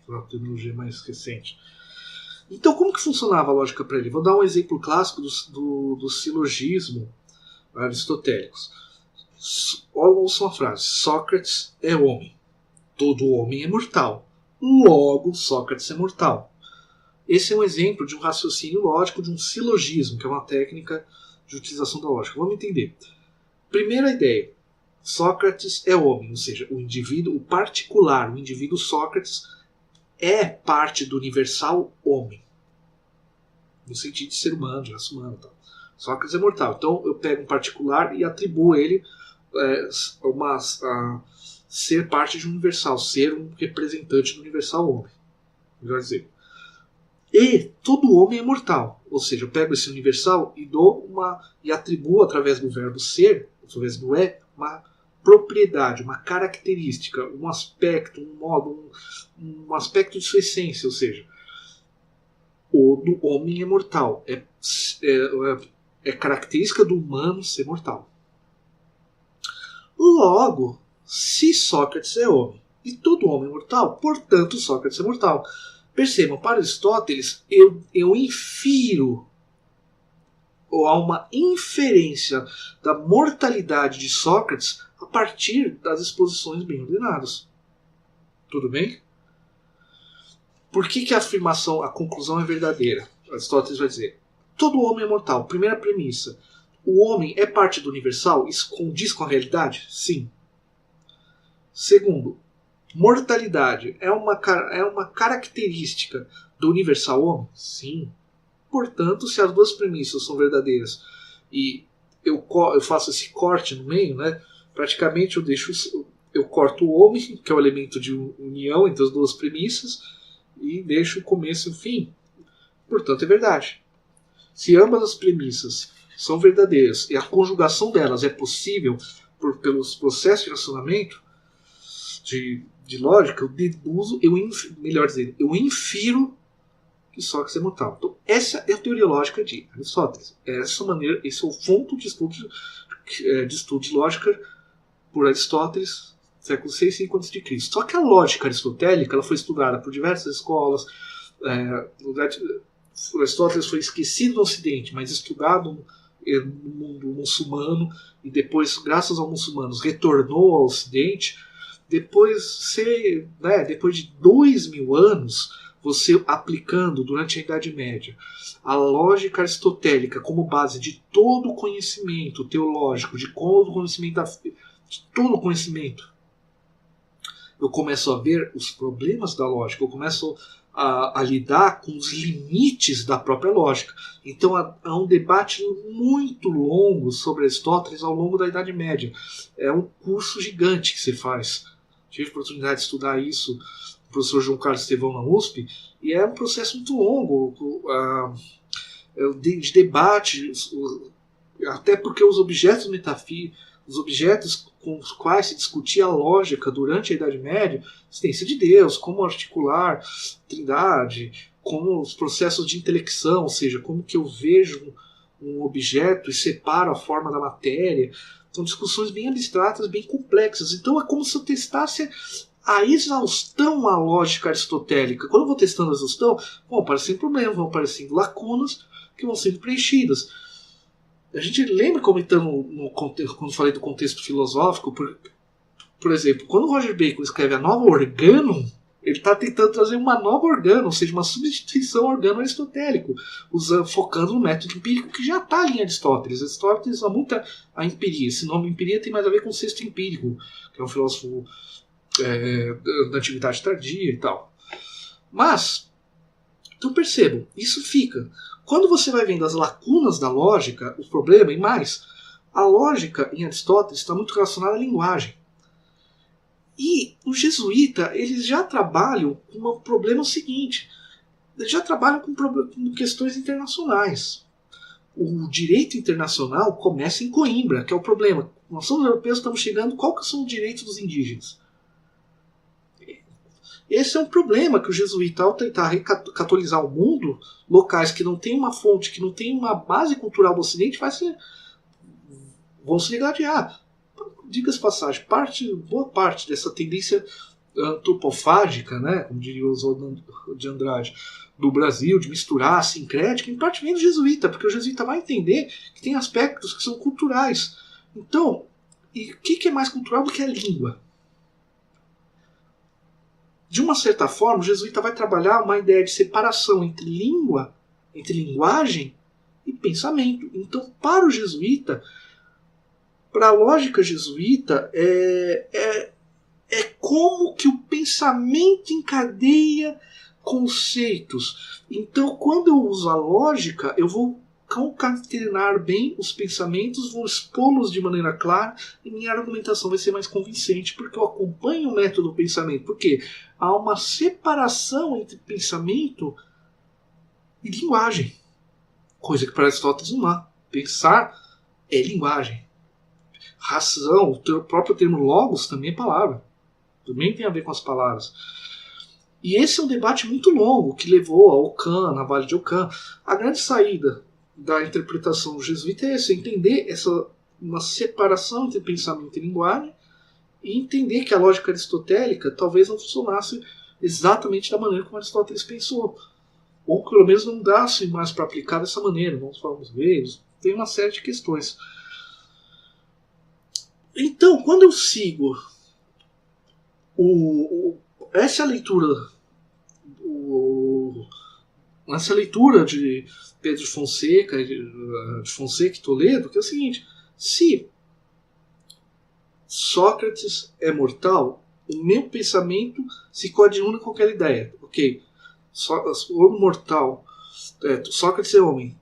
[SPEAKER 1] para a tecnologia mais recente. Então, como que funcionava a lógica para ele? Vou dar um exemplo clássico do silogismo aristotélicos. Ouçam a frase: Sócrates é homem. Todo homem é mortal. Logo, Sócrates é mortal. Esse é um exemplo de um raciocínio lógico, de um silogismo, que é uma técnica de utilização da lógica. Vamos entender. Primeira ideia: Sócrates é homem, ou seja, o indivíduo, o particular, o indivíduo Sócrates é parte do universal homem. no sentido de ser humano, de raça humana e tal. Sócrates é mortal. Então eu pego um particular e atribuo a ele ser parte de um universal, ser um representante do universal homem. Melhor dizer. E todo homem é mortal. Ou seja, eu pego esse universal e atribuo através do verbo ser, através do uma propriedade, uma característica, um aspecto, um modo, um aspecto de sua essência. Ou seja, o do homem é mortal. É característica do humano ser mortal. Logo, se Sócrates é homem e todo homem é mortal, portanto Sócrates é mortal. Percebam, para Aristóteles, eu infiro, ou há uma inferência da mortalidade de Sócrates a partir das exposições bem ordenadas. Tudo bem? Por que a afirmação, a conclusão é verdadeira? Aristóteles vai dizer: todo homem é mortal. Primeira premissa: o homem é parte do universal? Isso condiz com a realidade? Sim. Segundo, mortalidade é uma característica do universal homem? Sim. Portanto, se as duas premissas são verdadeiras e eu faço esse corte no meio, né, praticamente eu corto o homem, que é o elemento de união entre as duas premissas, e deixo o começo e o fim. Portanto, é verdade. Se ambas as premissas são verdadeiras e a conjugação delas é possível pelos processos de racionamento, de lógica, eu deduzo, melhor dizendo, eu infiro que Sócrates é mortal. Então, essa é a teoria lógica de Aristóteles. Esse é o ponto de estudo de lógica por Aristóteles, século VI e V a.C. Só que a lógica aristotélica ela foi estudada por diversas escolas. Aristóteles foi esquecido no Ocidente, mas estudado no mundo muçulmano, e depois, graças aos muçulmanos, retornou ao Ocidente. Depois de 2000 anos, você aplicando durante a Idade Média a lógica aristotélica como base de todo o conhecimento teológico, de todo o conhecimento, eu começo a ver os problemas da lógica, eu começo a lidar com os limites da própria lógica. Então há um debate muito longo sobre Aristóteles ao longo da Idade Média. É um curso gigante que se faz. Tive a oportunidade de estudar isso com o professor João Carlos Estevão na USP, e é um processo muito longo de debate, até porque os objetos metafísicos, os objetos com os quais se discutia a lógica durante a Idade Média, existência de Deus, como articular trindade, como os processos de intelecção, ou seja, como que eu vejo um objeto e separo a forma da matéria. São discussões bem abstratas, bem complexas. Então é como se eu testasse a exaustão a lógica aristotélica. Quando eu vou testando a exaustão, vão aparecendo problemas, vão aparecendo lacunas que vão sendo preenchidas. A gente lembra, comentando quando falei do contexto filosófico, por exemplo, quando o Roger Bacon escreve a Nova Organum, ele está tentando trazer uma nova organo, ou seja, uma substituição ao organo aristotélico, focando no método empírico que já está ali em Aristóteles. Aristóteles usa muito a empiria. Esse nome empiria tem mais a ver com o sexto empírico, que é um filósofo da Antiguidade Tardia e tal. Mas, então percebam, isso fica. Quando você vai vendo as lacunas da lógica, o problema, e mais, a lógica em Aristóteles está muito relacionada à linguagem. E o jesuíta, eles já trabalham com o problema seguinte, eles já trabalham com questões internacionais. O direito internacional começa em Coimbra, que é o problema. Nós somos europeus, estamos chegando, qual que são os direitos dos indígenas? Esse é um problema que o jesuíta, ao tentar recatolizar o mundo, locais que não têm uma fonte, que não têm uma base cultural do Ocidente, vão se degladiar. Diga-se passagem, boa parte dessa tendência antropofágica, né, como diria o Oswaldo de Andrade, do Brasil, de misturar a sincrética, em parte vem do jesuíta, porque o jesuíta vai entender que tem aspectos que são culturais. Então, e o que é mais cultural do que a língua? De uma certa forma, o jesuíta vai trabalhar uma ideia de separação entre língua, entre linguagem e pensamento. Então, para o jesuíta, para a lógica jesuíta, é como que o pensamento encadeia conceitos. Então, quando eu uso a lógica, eu vou concatenar bem os pensamentos, vou expô-los de maneira clara e minha argumentação vai ser mais convincente porque eu acompanho o método do pensamento. Porque há uma separação entre pensamento e linguagem, coisa que para Aristóteles não há. Pensar é linguagem. Razão, o próprio termo logos também é palavra. Também tem a ver com as palavras. E esse é um debate muito longo que levou a Ockham, na Vale de Ockham. A grande saída da interpretação jesuíta é essa, entender uma separação entre pensamento e linguagem e entender que a lógica aristotélica talvez não funcionasse exatamente da maneira como Aristóteles pensou. Ou pelo menos não dá-se mais para aplicar dessa maneira. Nós vamos ver, tem uma série de questões. Então, quando eu sigo essa leitura de Pedro de Fonseca e Toledo, que é o seguinte: se Sócrates é mortal, o meu pensamento se coadjuna com aquela ideia. Ok, o mortal, Sócrates é homem,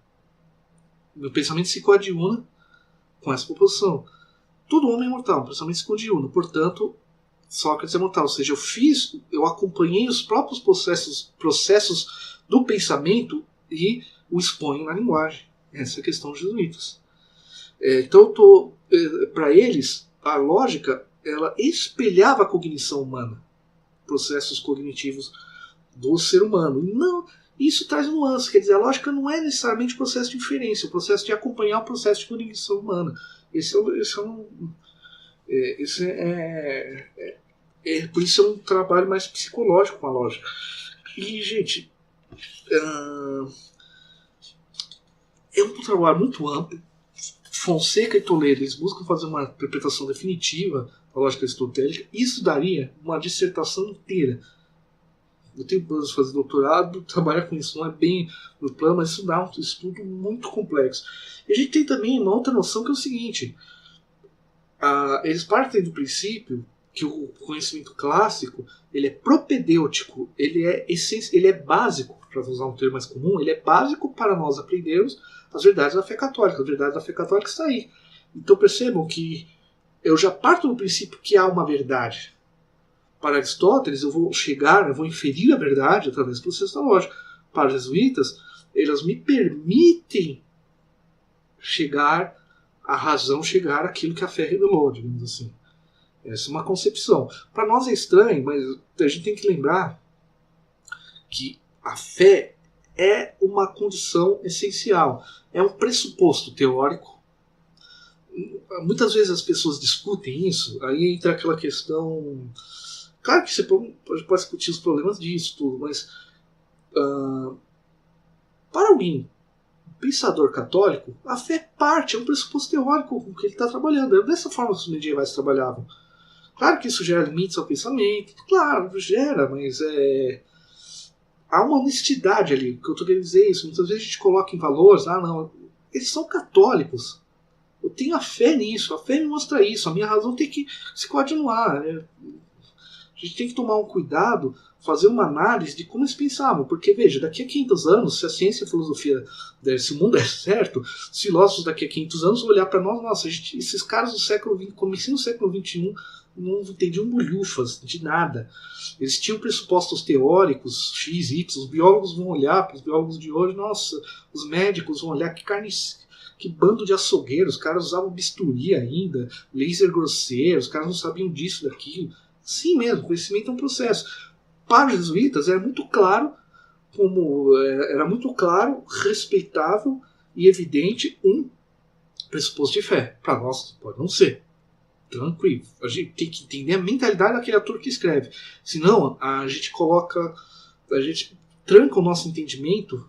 [SPEAKER 1] meu pensamento se coadjuna com essa proposição. Todo homem é mortal, o pensamento se coadjuna, portanto Sócrates é mortal. Ou seja, eu acompanhei os próprios processos do pensamento e o exponho na linguagem. Essa é a questão dos jesuítas. Então, para eles, a lógica ela espelhava a cognição humana, processos cognitivos do ser humano. Não, isso traz nuance, quer dizer, a lógica não é necessariamente o processo de inferência, o processo de acompanhar o processo de cognição humana. Por isso é um trabalho mais psicológico com a lógica. E, gente, é um trabalho muito amplo. Fonseca e Toledo, eles buscam fazer uma interpretação definitiva da lógica aristotélica. Isso daria uma dissertação inteira. Eu tenho planos de fazer doutorado, trabalhar com isso não é bem no plano, mas isso dá um estudo muito complexo. E a gente tem também uma outra noção que é o seguinte: eles partem do princípio que o conhecimento clássico ele é propedêutico, ele é básico, para usar um termo mais comum, ele é básico para nós aprendermos as verdades da fé católica. A verdade da fé católica está aí. Então percebam que eu já parto do princípio que há uma verdade. Para Aristóteles, eu vou inferir a verdade através do processo da lógica. Para os jesuítas, elas me permitem chegar à razão, chegar àquilo que a fé revelou, digamos assim. Essa é uma concepção. Para nós é estranho, mas a gente tem que lembrar que a fé é uma condição essencial. É um pressuposto teórico. Muitas vezes as pessoas discutem isso, aí entra aquela questão. Claro que você pode discutir os problemas disso, tudo, mas para alguém, pensador católico, a fé é um pressuposto teórico com que ele está trabalhando. É dessa forma que os medievais trabalhavam. Claro que isso gera limites ao pensamento, claro, gera, mas há uma honestidade ali. O que eu estou querendo dizer é isso. Muitas vezes a gente coloca em valores, não, eles são católicos. Eu tenho a fé nisso, a fé me mostra isso, a minha razão tem que se coadjuvar. A gente tem que tomar um cuidado, fazer uma análise de como eles pensavam. Porque, veja, daqui a 500 anos, se a ciência e a filosofia, se o mundo é certo, os filósofos daqui a 500 anos vão olhar para nós, nossa, esses caras do século XX, comecinho do século XXI, não entendiam bolhufas de nada. Eles tinham pressupostos teóricos, X, Y, os biólogos vão olhar para os biólogos de hoje, nossa, os médicos vão olhar, que bando de açougueiros, os caras usavam bisturi ainda, laser grosseiro, os caras não sabiam disso, daquilo. Sim mesmo, conhecimento é um processo. Para os jesuítas era muito claro, respeitável e evidente um pressuposto de fé. Para nós pode não ser. Tranquilo. A gente tem que entender a mentalidade daquele ator que escreve. Senão a gente tranca o nosso entendimento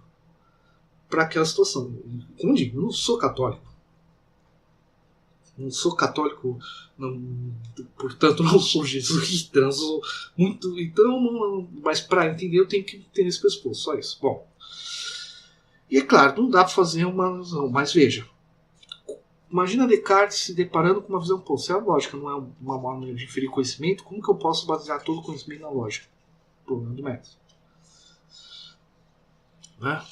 [SPEAKER 1] para aquela situação. Como eu digo, eu não sou católico. Não sou católico, portanto não sou jesuíta, não sou muito. Então, mas para entender eu tenho que ter esse pressuposto, só isso. Bom, e é claro, não dá para fazer uma visão, mas veja. Imagina Descartes se deparando com uma visão, se a lógica não é uma maneira de inferir conhecimento, como que eu posso basear todo o conhecimento na lógica? Problema do método. né?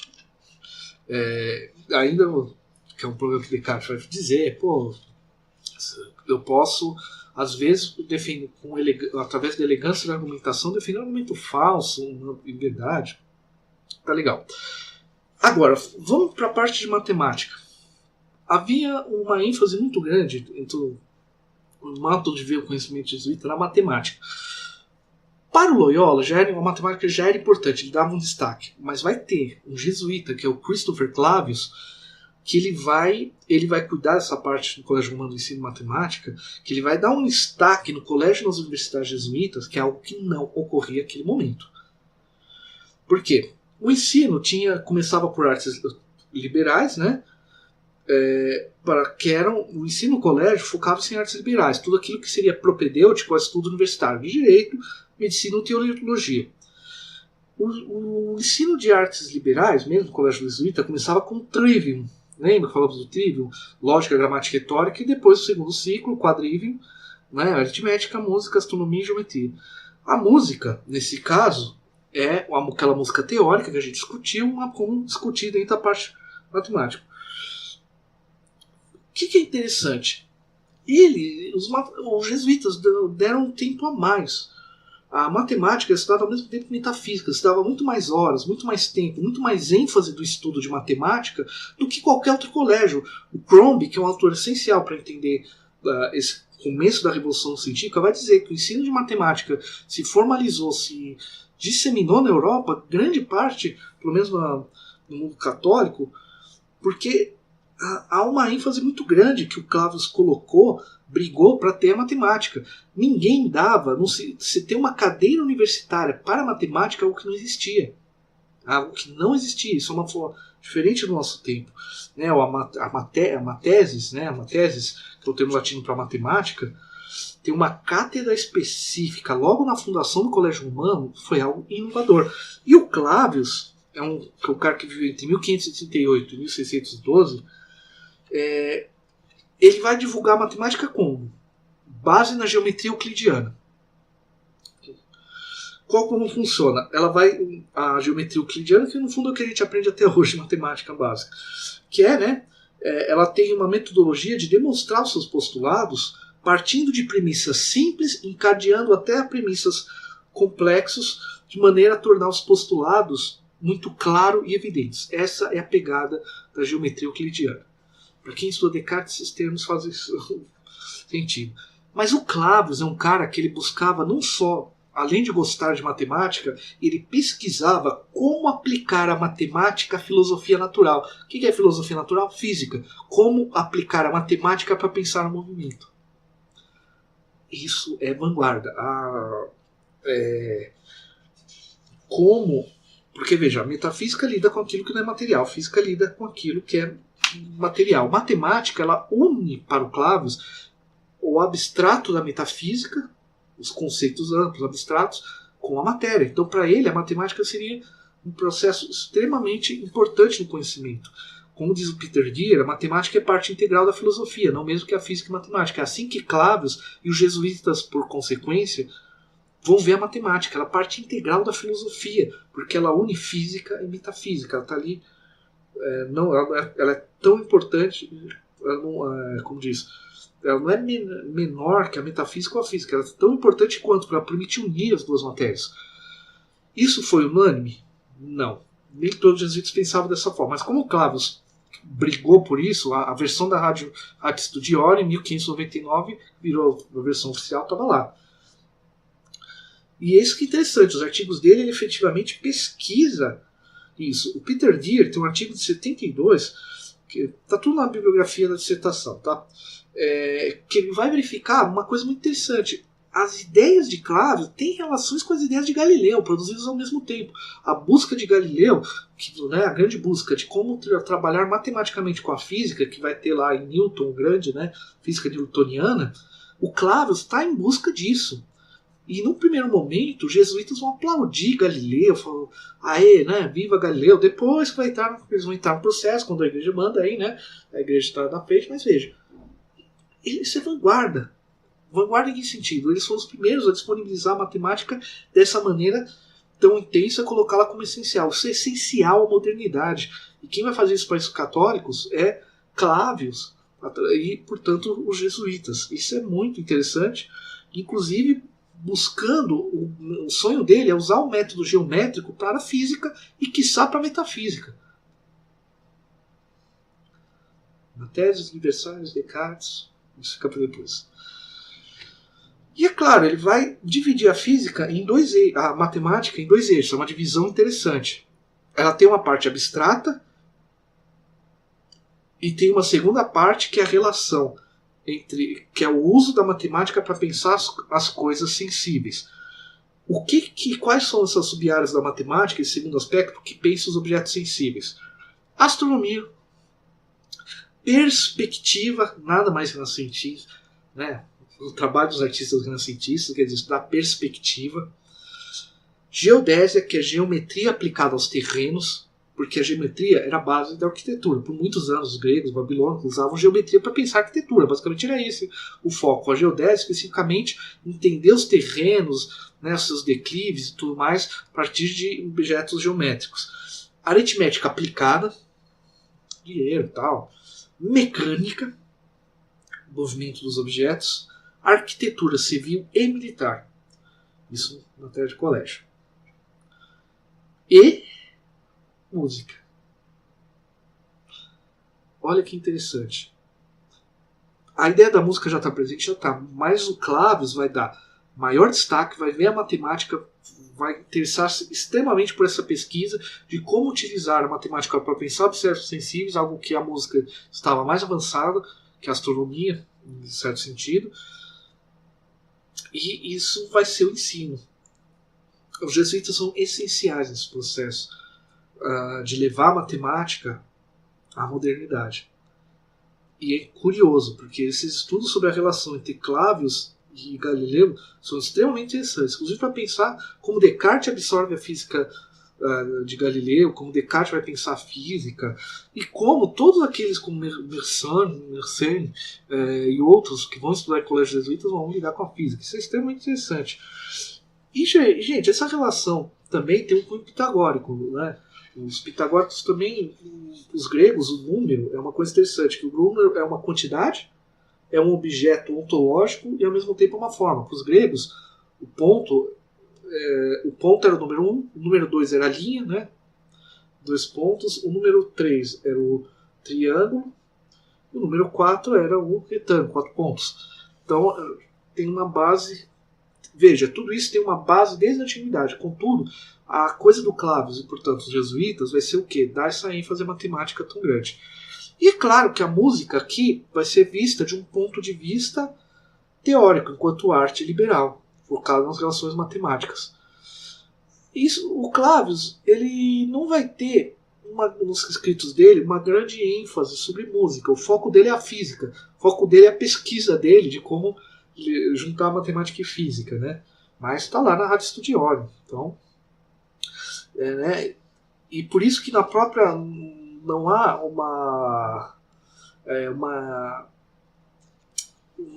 [SPEAKER 1] Ainda que é um problema que Descartes vai dizer, pô, eu posso às vezes defender através da elegância da argumentação defender um argumento falso, uma verdade, tá legal. Agora vamos para a parte de matemática. Havia uma ênfase muito grande entre o modo de ver o conhecimento jesuíta na matemática. Para o Loyola, a matemática já era importante, ele dava um destaque. Mas vai ter um jesuíta, que é o Christopher Clavius, que ele vai cuidar dessa parte do Colégio Romano do Ensino de Matemática, que ele vai dar um destaque no colégio e nas universidades jesuítas, que é algo que não ocorria naquele momento. Por quê? O ensino começava por artes liberais, né? O ensino no colégio focava-se em artes liberais, tudo aquilo que seria propedêutico ao estudo universitário de direito, medicina ou teologia. O ensino de artes liberais, mesmo no colégio jesuíta, começava com o trivium. Lembra que falamos do trivium? Lógica, gramática e retórica, e depois o segundo ciclo, quadrivium, né? Aritmética, música, astronomia e geometria. A música, nesse caso, é aquela música teórica que a gente discutiu, como discutida dentro da parte matemática. O que é interessante? Os jesuítas deram um tempo a mais. A matemática estudava ao mesmo tempo que metafísica, estudava muito mais horas, muito mais tempo, muito mais ênfase do estudo de matemática do que qualquer outro colégio. O Crombie, que é um autor essencial para entender esse começo da Revolução Científica, vai dizer que o ensino de matemática se formalizou, se disseminou na Europa, grande parte, pelo menos no mundo católico, porque há uma ênfase muito grande que o Clavius brigou para ter a matemática. Ninguém dava, se ter uma cadeira universitária para matemática, algo que não existia. Algo que não existia, isso é uma forma diferente do nosso tempo. Né? A matesis, que é o termo latino para matemática, tem uma cátedra específica logo na fundação do Colégio Romano, foi algo inovador. E o Clavius, que é um cara que viveu entre 1538 e 1612, ele vai divulgar a matemática como? Base na geometria euclidiana. Como funciona? A geometria euclidiana, que no fundo é o que a gente aprende até hoje em matemática básica, que ela tem uma metodologia de demonstrar os seus postulados partindo de premissas simples, encadeando até premissas complexos, de maneira a tornar os postulados muito claros e evidentes. Essa é a pegada da geometria euclidiana. Para quem estuda Descartes, esses termos fazem sentido. Mas o Clavius é um cara que ele buscava não só, além de gostar de matemática, ele pesquisava como aplicar a matemática à filosofia natural. O que é filosofia natural? Física. Como aplicar a matemática para pensar no movimento. Isso é vanguarda. Porque veja, a metafísica lida com aquilo que não é material, a física lida com aquilo que é material. Matemática, ela une para o Clavius o abstrato da metafísica, os conceitos amplos, abstratos, com a matéria. Então, para ele, a matemática seria um processo extremamente importante no conhecimento. Como diz o Peter Deer, a matemática é parte integral da filosofia, não mesmo que a física e a matemática. É assim que Clavius e os jesuítas, por consequência, vão ver a matemática. Ela é parte integral da filosofia, porque ela une física e metafísica. Ela está ali. Ela é tão importante, como diz, ela não é menor que a metafísica ou a física, ela é tão importante quanto para permitir unir as duas matérias. Isso foi unânime? Não. Nem todos os jesuítas pensavam dessa forma. Mas como o Clavius brigou por isso, a versão da Rádio Studiore, em 1599, virou a versão oficial, estava lá. E é isso que é interessante, os artigos dele, ele efetivamente pesquisa isso. O Peter Deer tem um artigo de 72, que está tudo na bibliografia da dissertação, tá? Que ele vai verificar uma coisa muito interessante. As ideias de Clavius têm relações com as ideias de Galileu, produzidas ao mesmo tempo. A busca de Galileu, a grande busca de como trabalhar matematicamente com a física, que vai ter lá em Newton, grande, física newtoniana, o Clavius está em busca disso. E no primeiro momento, os jesuítas vão aplaudir Galileu, falam, viva Galileu. Depois eles vão entrar no processo, quando a igreja manda aí, a igreja está na frente, mas veja, isso é vanguarda. Vanguarda em que sentido? Eles foram os primeiros a disponibilizar a matemática dessa maneira tão intensa, colocá-la como essencial. Isso é essencial à modernidade. E quem vai fazer isso para os católicos é Clavius e, portanto, os jesuítas. Isso é muito interessante, inclusive buscando, o sonho dele é usar o método geométrico para a física e, quiçá, para a metafísica. Na tese universais, Descartes, isso fica para depois. E é claro, ele vai dividir a física em dois eixos, a matemática em dois eixos, é uma divisão interessante. Ela tem uma parte abstrata e tem uma segunda parte que é a relação entre, que é o uso da matemática para pensar as coisas sensíveis. Quais são essas sub-áreas da matemática, esse segundo aspecto, que pensa os objetos sensíveis? Astronomia, perspectiva, nada mais renascentista, né? O trabalho dos artistas renascentistas, quer dizer, estudar perspectiva. Geodésia, que é geometria aplicada aos terrenos, porque a geometria era a base da arquitetura. Por muitos anos, os gregos, os babilônicos usavam geometria para pensar arquitetura. Basicamente era esse o foco. A geodésia, especificamente, entender os terrenos, né, os seus declives e tudo mais, a partir de objetos geométricos. Aritmética aplicada, dinheiro e tal. Mecânica, movimento dos objetos. Arquitetura civil e militar. Isso na matéria de colégio. E música. Olha que interessante. A ideia da música já está presente, já está. Mas o Clavius vai dar maior destaque, vai ver a matemática, vai interessar-se extremamente por essa pesquisa de como utilizar a matemática para pensar objetos sensíveis, algo que a música estava mais avançada que a astronomia, em certo sentido. E isso vai ser o ensino. Os jesuítas são essenciais nesse processo de levar a matemática à modernidade. E é curioso, porque esses estudos sobre a relação entre Clavius e Galileu são extremamente interessantes, inclusive para pensar como Descartes absorve a física de Galileu, como Descartes vai pensar a física, e como todos aqueles como Mersenne e outros que vão estudar em colégios jesuítas vão lidar com a física. Isso é extremamente interessante. E, gente, essa relação também tem um cunho pitagórico, né? Os pitagóricos também, os gregos, o número é uma coisa interessante, que o número é uma quantidade, é um objeto ontológico e ao mesmo tempo é uma forma. Para os gregos, o ponto era o número 1, o número 2 era a linha, né? 2 pontos, o número 3 era o triângulo, e o número 4 era o retângulo, 4 pontos. Então tem uma base. Veja, tudo isso tem uma base desde a antiguidade. Contudo, a coisa do Clavius e, portanto, os jesuítas vai ser o quê? Dar essa ênfase à matemática tão grande. E é claro que a música aqui vai ser vista de um ponto de vista teórico, enquanto arte liberal, focado nas relações matemáticas. Isso, o Clavius, ele não vai ter, nos escritos dele, uma grande ênfase sobre música. O foco dele é a física. O foco dele é a pesquisa dele, de como juntar matemática e física, né? Mas está lá na Ratio Studiorum. Então, né? E por isso que na própria não há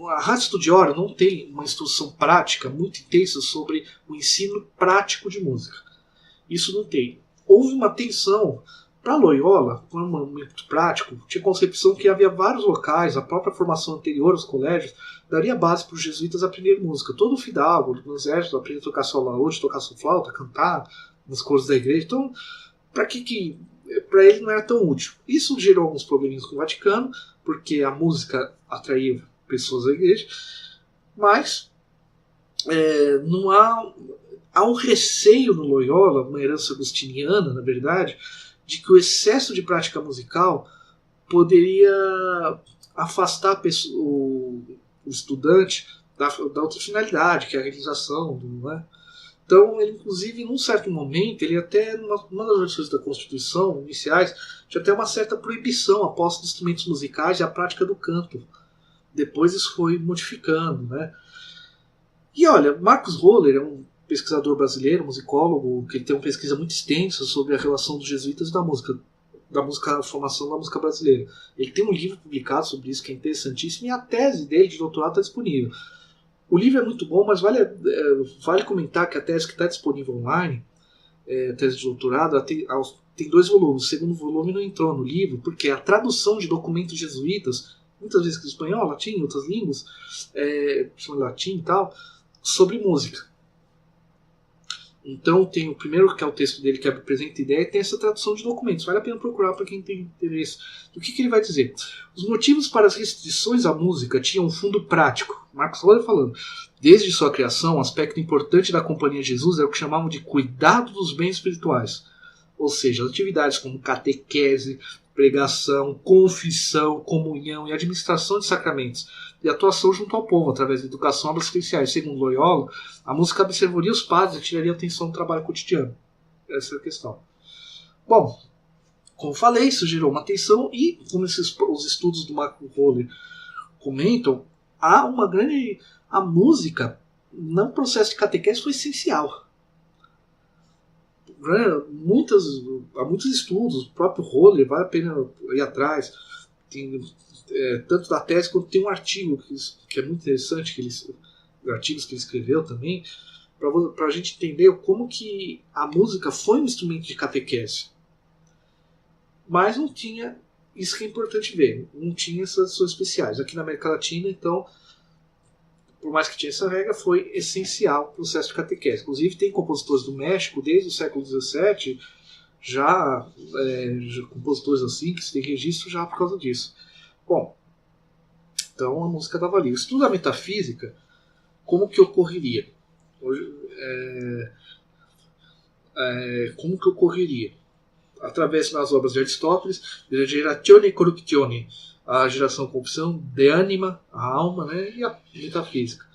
[SPEAKER 1] a Ratio Studiorum não tem uma instrução prática muito intensa sobre o ensino prático de música. Isso não tem. Houve uma tensão para Loyola, por um momento prático, tinha concepção que havia vários locais, a própria formação anterior aos colégios daria base para os jesuítas aprenderem música. Todo fidalgo no exército aprende a tocar sua laúde, tocar sua flauta, cantar nas cores da igreja. Então, para ele não era tão útil. Isso gerou alguns probleminhas com o Vaticano, porque a música atraía pessoas da igreja, mas não há um receio no Loyola, uma herança agostiniana, na verdade, de que o excesso de prática musical poderia afastar o estudante da outra finalidade, que é a realização. Né? Então, ele, inclusive, num certo momento, ele até, numa das versões da Constituição iniciais, tinha até uma certa proibição à posse de instrumentos musicais e à prática do canto. Depois isso foi modificando. Né? E olha, Marcos Roller é um pesquisador brasileiro, musicólogo, que ele tem uma pesquisa muito extensa sobre a relação dos jesuítas e da música, a formação da música brasileira. Ele tem um livro publicado sobre isso que é interessantíssimo e a tese dele de doutorado está disponível. O livro é muito bom, mas vale comentar que a tese que está disponível online tese de doutorado, ela tem 2 volumes. O segundo volume não entrou no livro, porque a tradução de documentos jesuítas, muitas vezes em espanhol, latim, outras línguas, principalmente latim e tal, sobre música. Então tem o primeiro, que é o texto dele, que apresenta ideia, e tem essa tradução de documentos. Vale a pena procurar para quem tem interesse. O que ele vai dizer? Os motivos para as restrições à música tinham um fundo prático. Marcos Roller falando. Desde sua criação, um aspecto importante da Companhia de Jesus era o que chamavam de cuidado dos bens espirituais. Ou seja, atividades como catequese, pregação, confissão, comunhão e administração de sacramentos e atuação junto ao povo através da educação assistenciais. Segundo Loyola, a música observaria os padres e tiraria atenção do trabalho cotidiano. Essa é a questão. Bom, como falei, isso gerou uma atenção e, como os estudos do Marco Roller comentam, a música no processo de catequese foi essencial. Há muitos estudos, o próprio Roller, vale a pena ir atrás, tem, tanto da tese quanto tem um artigo que é muito interessante, artigos que ele escreveu também, para a gente entender como que a música foi um instrumento de catequese. Mas não tinha, isso que é importante ver, não tinha essas ações especiais. Aqui na América Latina, então, por mais que tinha essa regra, foi essencial o processo de catequese. Inclusive tem compositores do México, desde o século XVII, já compositores assim, que se tem registro já por causa disso. Bom, então a música estava ali. O estudo da metafísica, como que ocorreria? Como que ocorreria? Através das obras de Aristóteles, de Generatione e Corruptione, a geração e corrupção, de anima, a alma, né, e a metafísica,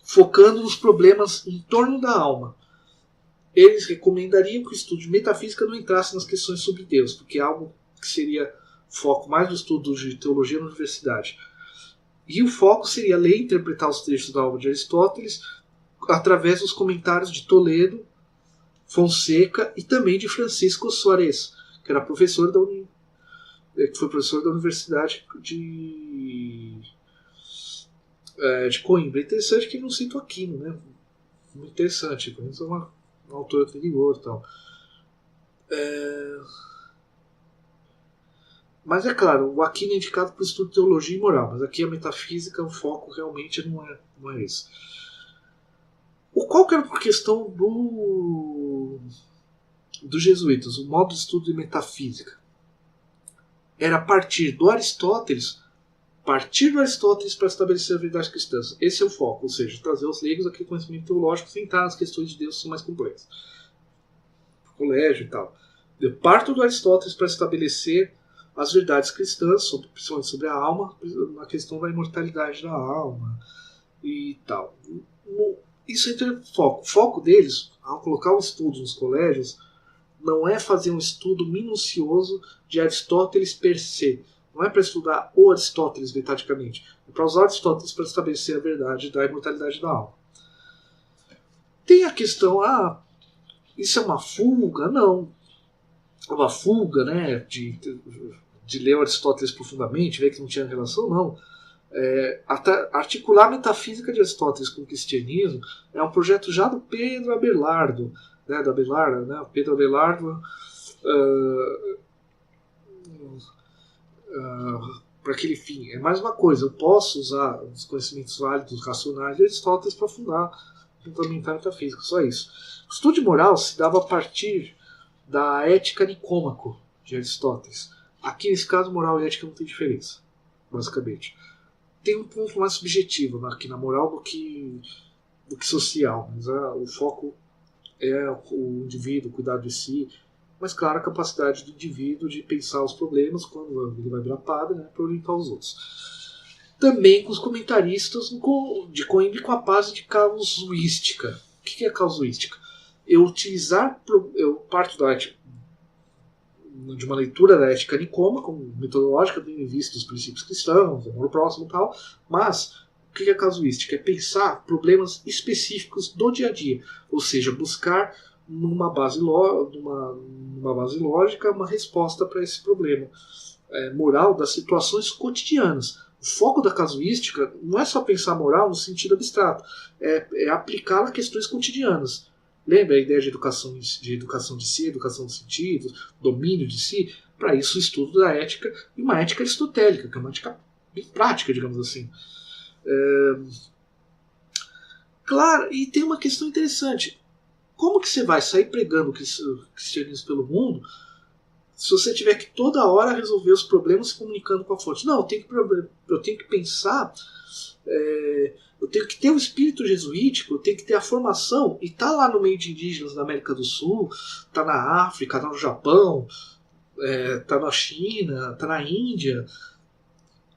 [SPEAKER 1] focando nos problemas em torno da alma. Eles recomendariam que o estudo de metafísica não entrasse nas questões sobre Deus, porque é algo que seria foco mais do estudo de teologia na universidade. E o foco seria ler e interpretar os textos da obra de Aristóteles através dos comentários de Toledo, Fonseca e também de Francisco Soares, que era professor que foi professor da Universidade de Coimbra. É interessante que ele não cita Aquino, né? Muito interessante, é uma autora anterior e tal. Mas é claro, o Aquino é indicado para o estudo de teologia e moral, mas aqui a metafísica, o foco realmente não é esse. Qual que era a questão dos jesuítas, o modo de estudo de metafísica? Era partir do Aristóteles para estabelecer a verdade cristã. Esse é o foco, ou seja, trazer aos leigos aquele conhecimento teológico sem entrar nas questões de Deus que são mais complexas. Colégio e tal. Eu parto do Aristóteles para estabelecer as verdades cristãs, principalmente sobre a alma, na questão da imortalidade da alma e tal. Isso é o foco. O foco deles, ao colocar o estudo nos colégios, não é fazer um estudo minucioso de Aristóteles per se. Não é para estudar o Aristóteles metodicamente. É para usar Aristóteles para estabelecer a verdade da imortalidade da alma. Tem a questão, isso é uma fuga? Não. É uma fuga, né, de ler Aristóteles profundamente, ver que não tinha relação? Não. Articular a metafísica de Aristóteles com o cristianismo é um projeto já do Pedro Abelardo, né, Pedro Abelardo, para aquele fim. É mais uma coisa, eu posso usar os conhecimentos válidos, racionais de Aristóteles para fundamentar a metafísica, só isso. O estudo de moral se dava a partir da ética Nicômaco de Aristóteles. Aqui, nesse caso, moral e ética não tem diferença, basicamente. Tem um ponto mais subjetivo aqui na moral do que social, mas o foco é o indivíduo, cuidar de si, mas claro, a capacidade do indivíduo de pensar os problemas quando ele vai virar padre, né, para orientar os outros. Também com os comentaristas de Coimbra com a base de casuística. O que é casuística? Eu parto de uma leitura da ética Nicômaca, como metodológica, tendo em vista os princípios cristãos, amor próximo e tal, mas o que é casuística? É pensar problemas específicos do dia a dia, ou seja, buscar numa base lógica uma resposta para esse problema moral das situações cotidianas. O foco da casuística não é só pensar moral no sentido abstrato, é aplicá-la a questões cotidianas. Lembra a ideia de educação de si, educação dos sentidos, domínio de si? Para isso, o estudo da ética e uma ética aristotélica, que é uma ética bem prática, digamos assim. Claro, e tem uma questão interessante. Como que você vai sair pregando o cristianismo pelo mundo se você tiver que toda hora resolver os problemas se comunicando com a fonte? Não, eu tenho que pensar, eu tenho que ter o espírito jesuítico, eu tenho que ter a formação, e tá lá no meio de indígenas da América do Sul, tá na África, tá no Japão, tá na China, tá na Índia,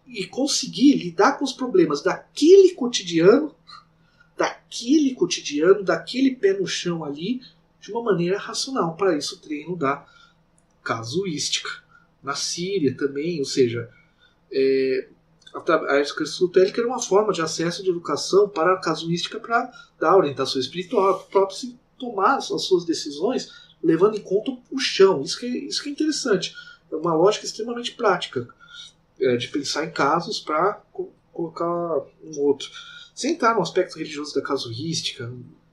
[SPEAKER 1] e conseguir lidar com os problemas daquele cotidiano, daquele pé no chão ali, de uma maneira racional. Para isso, o treino da casuística. Na Síria também, ou seja, a ética aristotélica era uma forma de acesso de educação para a casuística, para dar orientação espiritual, para o próprio tomar as suas decisões, levando em conta o chão. Isso que é interessante. É uma lógica extremamente prática, de pensar em casos para colocar um outro. Sem entrar no aspecto religioso da casuística,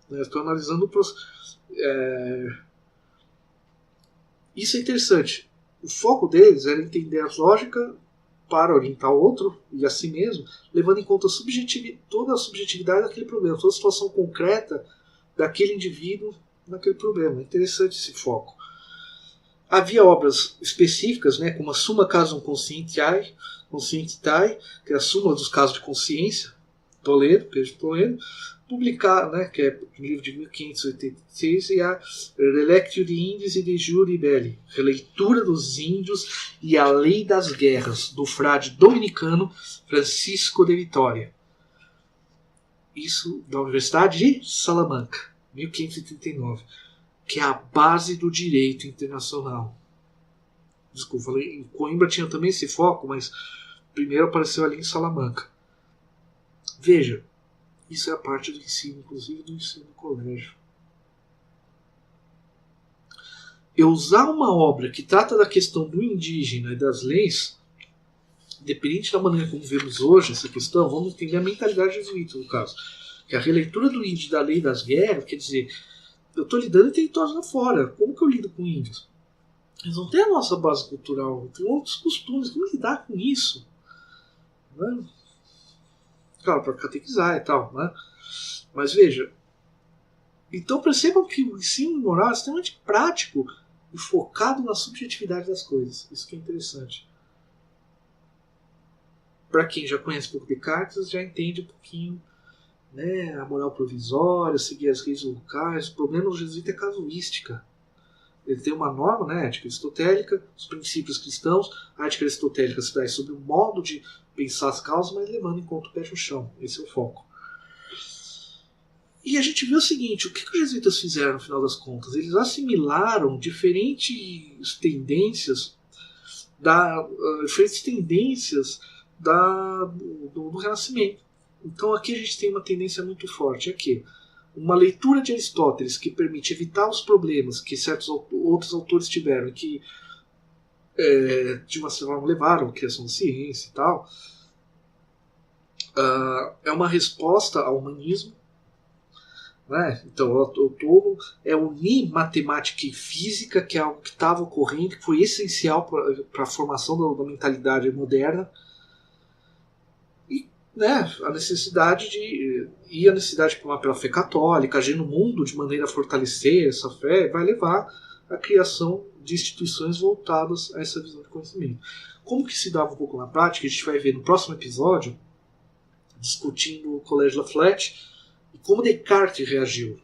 [SPEAKER 1] né, estou analisando isso é interessante. O foco deles era entender a lógica para orientar o outro e a si mesmo, levando em conta toda a subjetividade daquele problema, toda a situação concreta daquele indivíduo naquele problema. É interessante esse foco. Havia obras específicas, né, como a Summa Casum Conscientiae, que é a Suma dos Casos de Consciência, Pedro Toledo, publicar, né, que é um livro de 1586, e a Relectio de Indies e de Jure Belli, Releitura dos Índios e a Lei das Guerras, do frade dominicano Francisco de Vitória. Isso da Universidade de Salamanca, 1539, que é a base do direito internacional. Desculpa, falei, em Coimbra tinha também esse foco, mas primeiro apareceu ali em Salamanca. Veja, isso é a parte do ensino, inclusive do ensino no colégio. Eu usar uma obra que trata da questão do indígena e das leis, independente da maneira como vemos hoje essa questão, vamos entender a mentalidade jesuíta, no caso. Que a releitura do índio da lei das guerras, quer dizer, eu estou lidando em territórios lá fora. Como que eu lido com índios? Eles não têm a nossa base cultural, têm outros costumes. Como lidar com isso? Né? Claro, para catequizar e tal, né? Mas veja, então percebam que o ensino moral é extremamente prático e focado na subjetividade das coisas. Isso que é interessante. Para quem já conhece um pouco Descartes, já entende um pouquinho, né, a moral provisória, seguir as leis locais. O problema do jesuíta é casuística. Ele tem uma norma, né, ética aristotélica, os princípios cristãos. A ética aristotélica se dá sobre o modo de pensar as causas, mas levando em conta o pé no chão. Esse é o foco. E a gente vê o seguinte, o que os jesuítas fizeram no final das contas? Eles assimilaram diferentes tendências do Renascimento. Então aqui a gente tem uma tendência muito forte, aqui. Uma leitura de Aristóteles que permite evitar os problemas que certos outros autores tiveram, que de uma certa forma levaram à criação da ciência e tal, é uma resposta ao humanismo. Né? Então o Tolkien é unir matemática e física, que é algo que estava ocorrendo, que foi essencial para a formação da mentalidade moderna, e, né, a necessidade de clamar pela fé católica, agir no mundo de maneira a fortalecer essa fé, vai levar à criação de instituições voltadas a essa visão de conhecimento. Como que se dava um pouco na prática, a gente vai ver no próximo episódio, discutindo o Colégio Lafayette e como Descartes reagiu.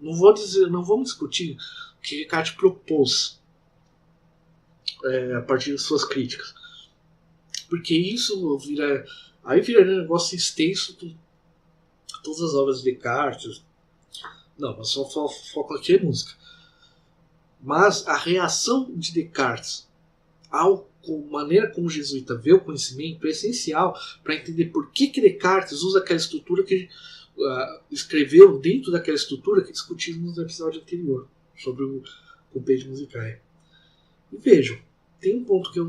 [SPEAKER 1] Não vamos discutir o que Descartes propôs a partir das suas críticas, porque isso viraria um negócio extenso com todas as obras de Descartes. Não, mas só foco aqui é música. Mas a reação de Descartes à maneira como o jesuíta vê o conhecimento é essencial para entender por que Descartes usa aquela estrutura que escreveu dentro daquela estrutura que discutimos no episódio anterior sobre o compêndio musicae. E vejam, tem um ponto que eu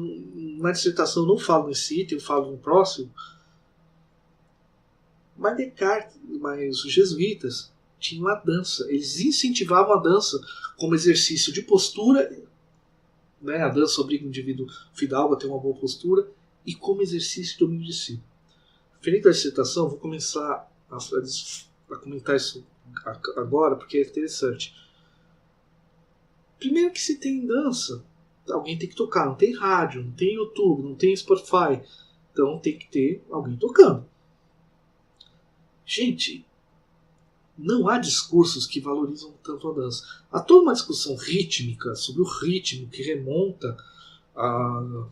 [SPEAKER 1] na dissertação não falo nesse item, eu falo no próximo, mas os jesuítas tinham a dança. Eles incentivavam a dança como exercício de postura, né? A dança obriga o indivíduo fidalgo a ter uma boa postura, e como exercício de domínio de si. Diferente da dissertação, vou começar a comentar isso agora, porque é interessante. Primeiro que se tem dança, alguém tem que tocar. Não tem rádio, não tem YouTube, não tem Spotify. Então tem que ter alguém tocando. Gente, não há discursos que valorizam tanto a dança. Há toda uma discussão rítmica sobre o ritmo que remonta a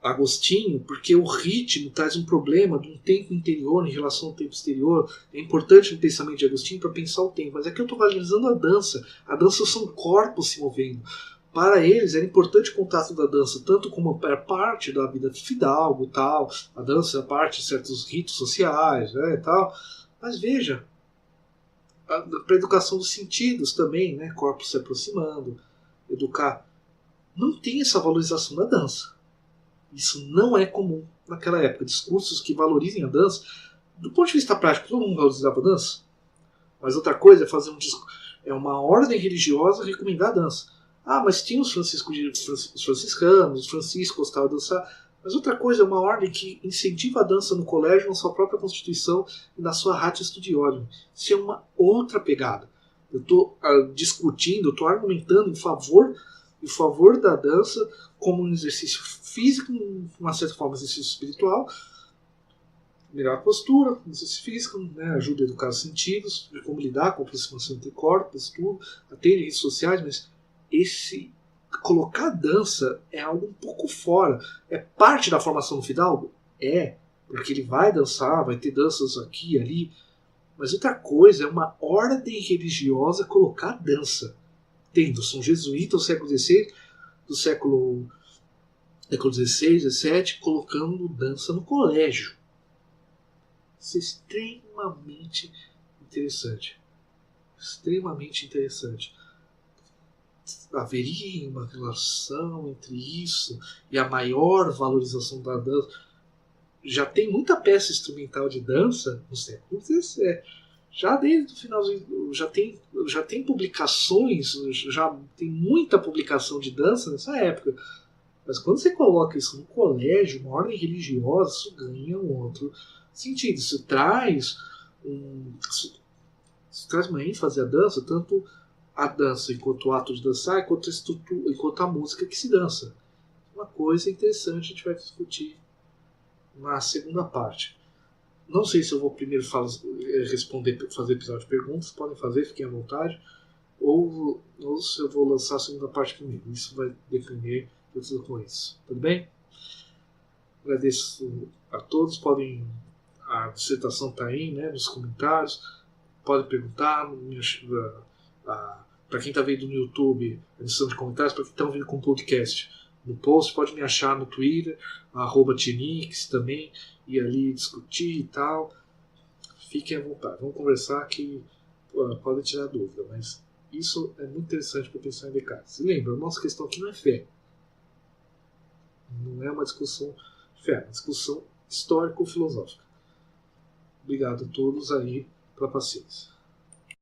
[SPEAKER 1] Agostinho, porque o ritmo traz um problema de um tempo interior em relação ao tempo exterior. É importante no pensamento de Agostinho para pensar o tempo, mas aqui eu estou valorizando a dança. A dança são corpos se movendo. Para eles era importante o contato da dança, tanto como parte da vida fidalgo, tal. A dança é parte de certos ritos sociais, né, tal. Mas veja, para a educação dos sentidos também, né, corpos se aproximando, educar. Não tem essa valorização da dança. Isso não é comum naquela época. Discursos que valorizem a dança. Do ponto de vista prático, todo mundo valorizava a dança. Mas outra coisa é fazer é uma ordem religiosa recomendar a dança. Ah, mas tinha os franciscanos, os franciscos gostavam de dançar. Mas outra coisa é uma ordem que incentiva a dança no colégio, na sua própria constituição e na sua ratio studiorum. Isso é uma outra pegada. Eu estou discutindo, estou argumentando em favor da dança como um exercício físico, de uma certa forma, um exercício espiritual, melhor postura, exercício físico, né, ajuda a educar os sentidos, de como lidar com a aproximação entre corpos, tudo, até redes sociais, mas colocar a dança é algo um pouco fora. É parte da formação do fidalgo? É, porque ele vai dançar, vai ter danças aqui e ali, mas outra coisa é uma ordem religiosa colocar a dança. Tendo São Jesuíta do século XVI, do século XVI, XVII, colocando dança no colégio. Isso é extremamente interessante. Extremamente interessante. Haveria uma relação entre isso e a maior valorização da dança. Já tem muita peça instrumental de dança no século XVII. Já desde o finalzinho, já tem publicações, já tem muita publicação de dança nessa época. Mas quando você coloca isso no colégio, uma ordem religiosa, isso ganha um outro sentido. Isso traz uma ênfase à dança, tanto a dança enquanto ato de dançar, enquanto a música que se dança. Uma coisa interessante a gente vai discutir na segunda parte. Não sei se eu vou primeiro fazer episódio de perguntas, podem fazer, fiquem à vontade, ou se eu vou lançar a segunda parte primeiro. Isso vai depender de tudo com isso. Tudo bem? Agradeço a todos. A dissertação está aí, né, nos comentários. Podem perguntar. Para quem está vendo no YouTube, a edição de comentários. Para quem está ouvindo com podcast, no post, pode me achar no Twitter, @tinix também, e ali discutir e tal. Fiquem à vontade. Vamos conversar que podem tirar dúvida, mas isso é muito interessante para pensar em Descartes. E lembra, a nossa questão aqui não é fé. Não é uma discussão de fé, é uma discussão histórico-filosófica. Obrigado a todos aí pela paciência.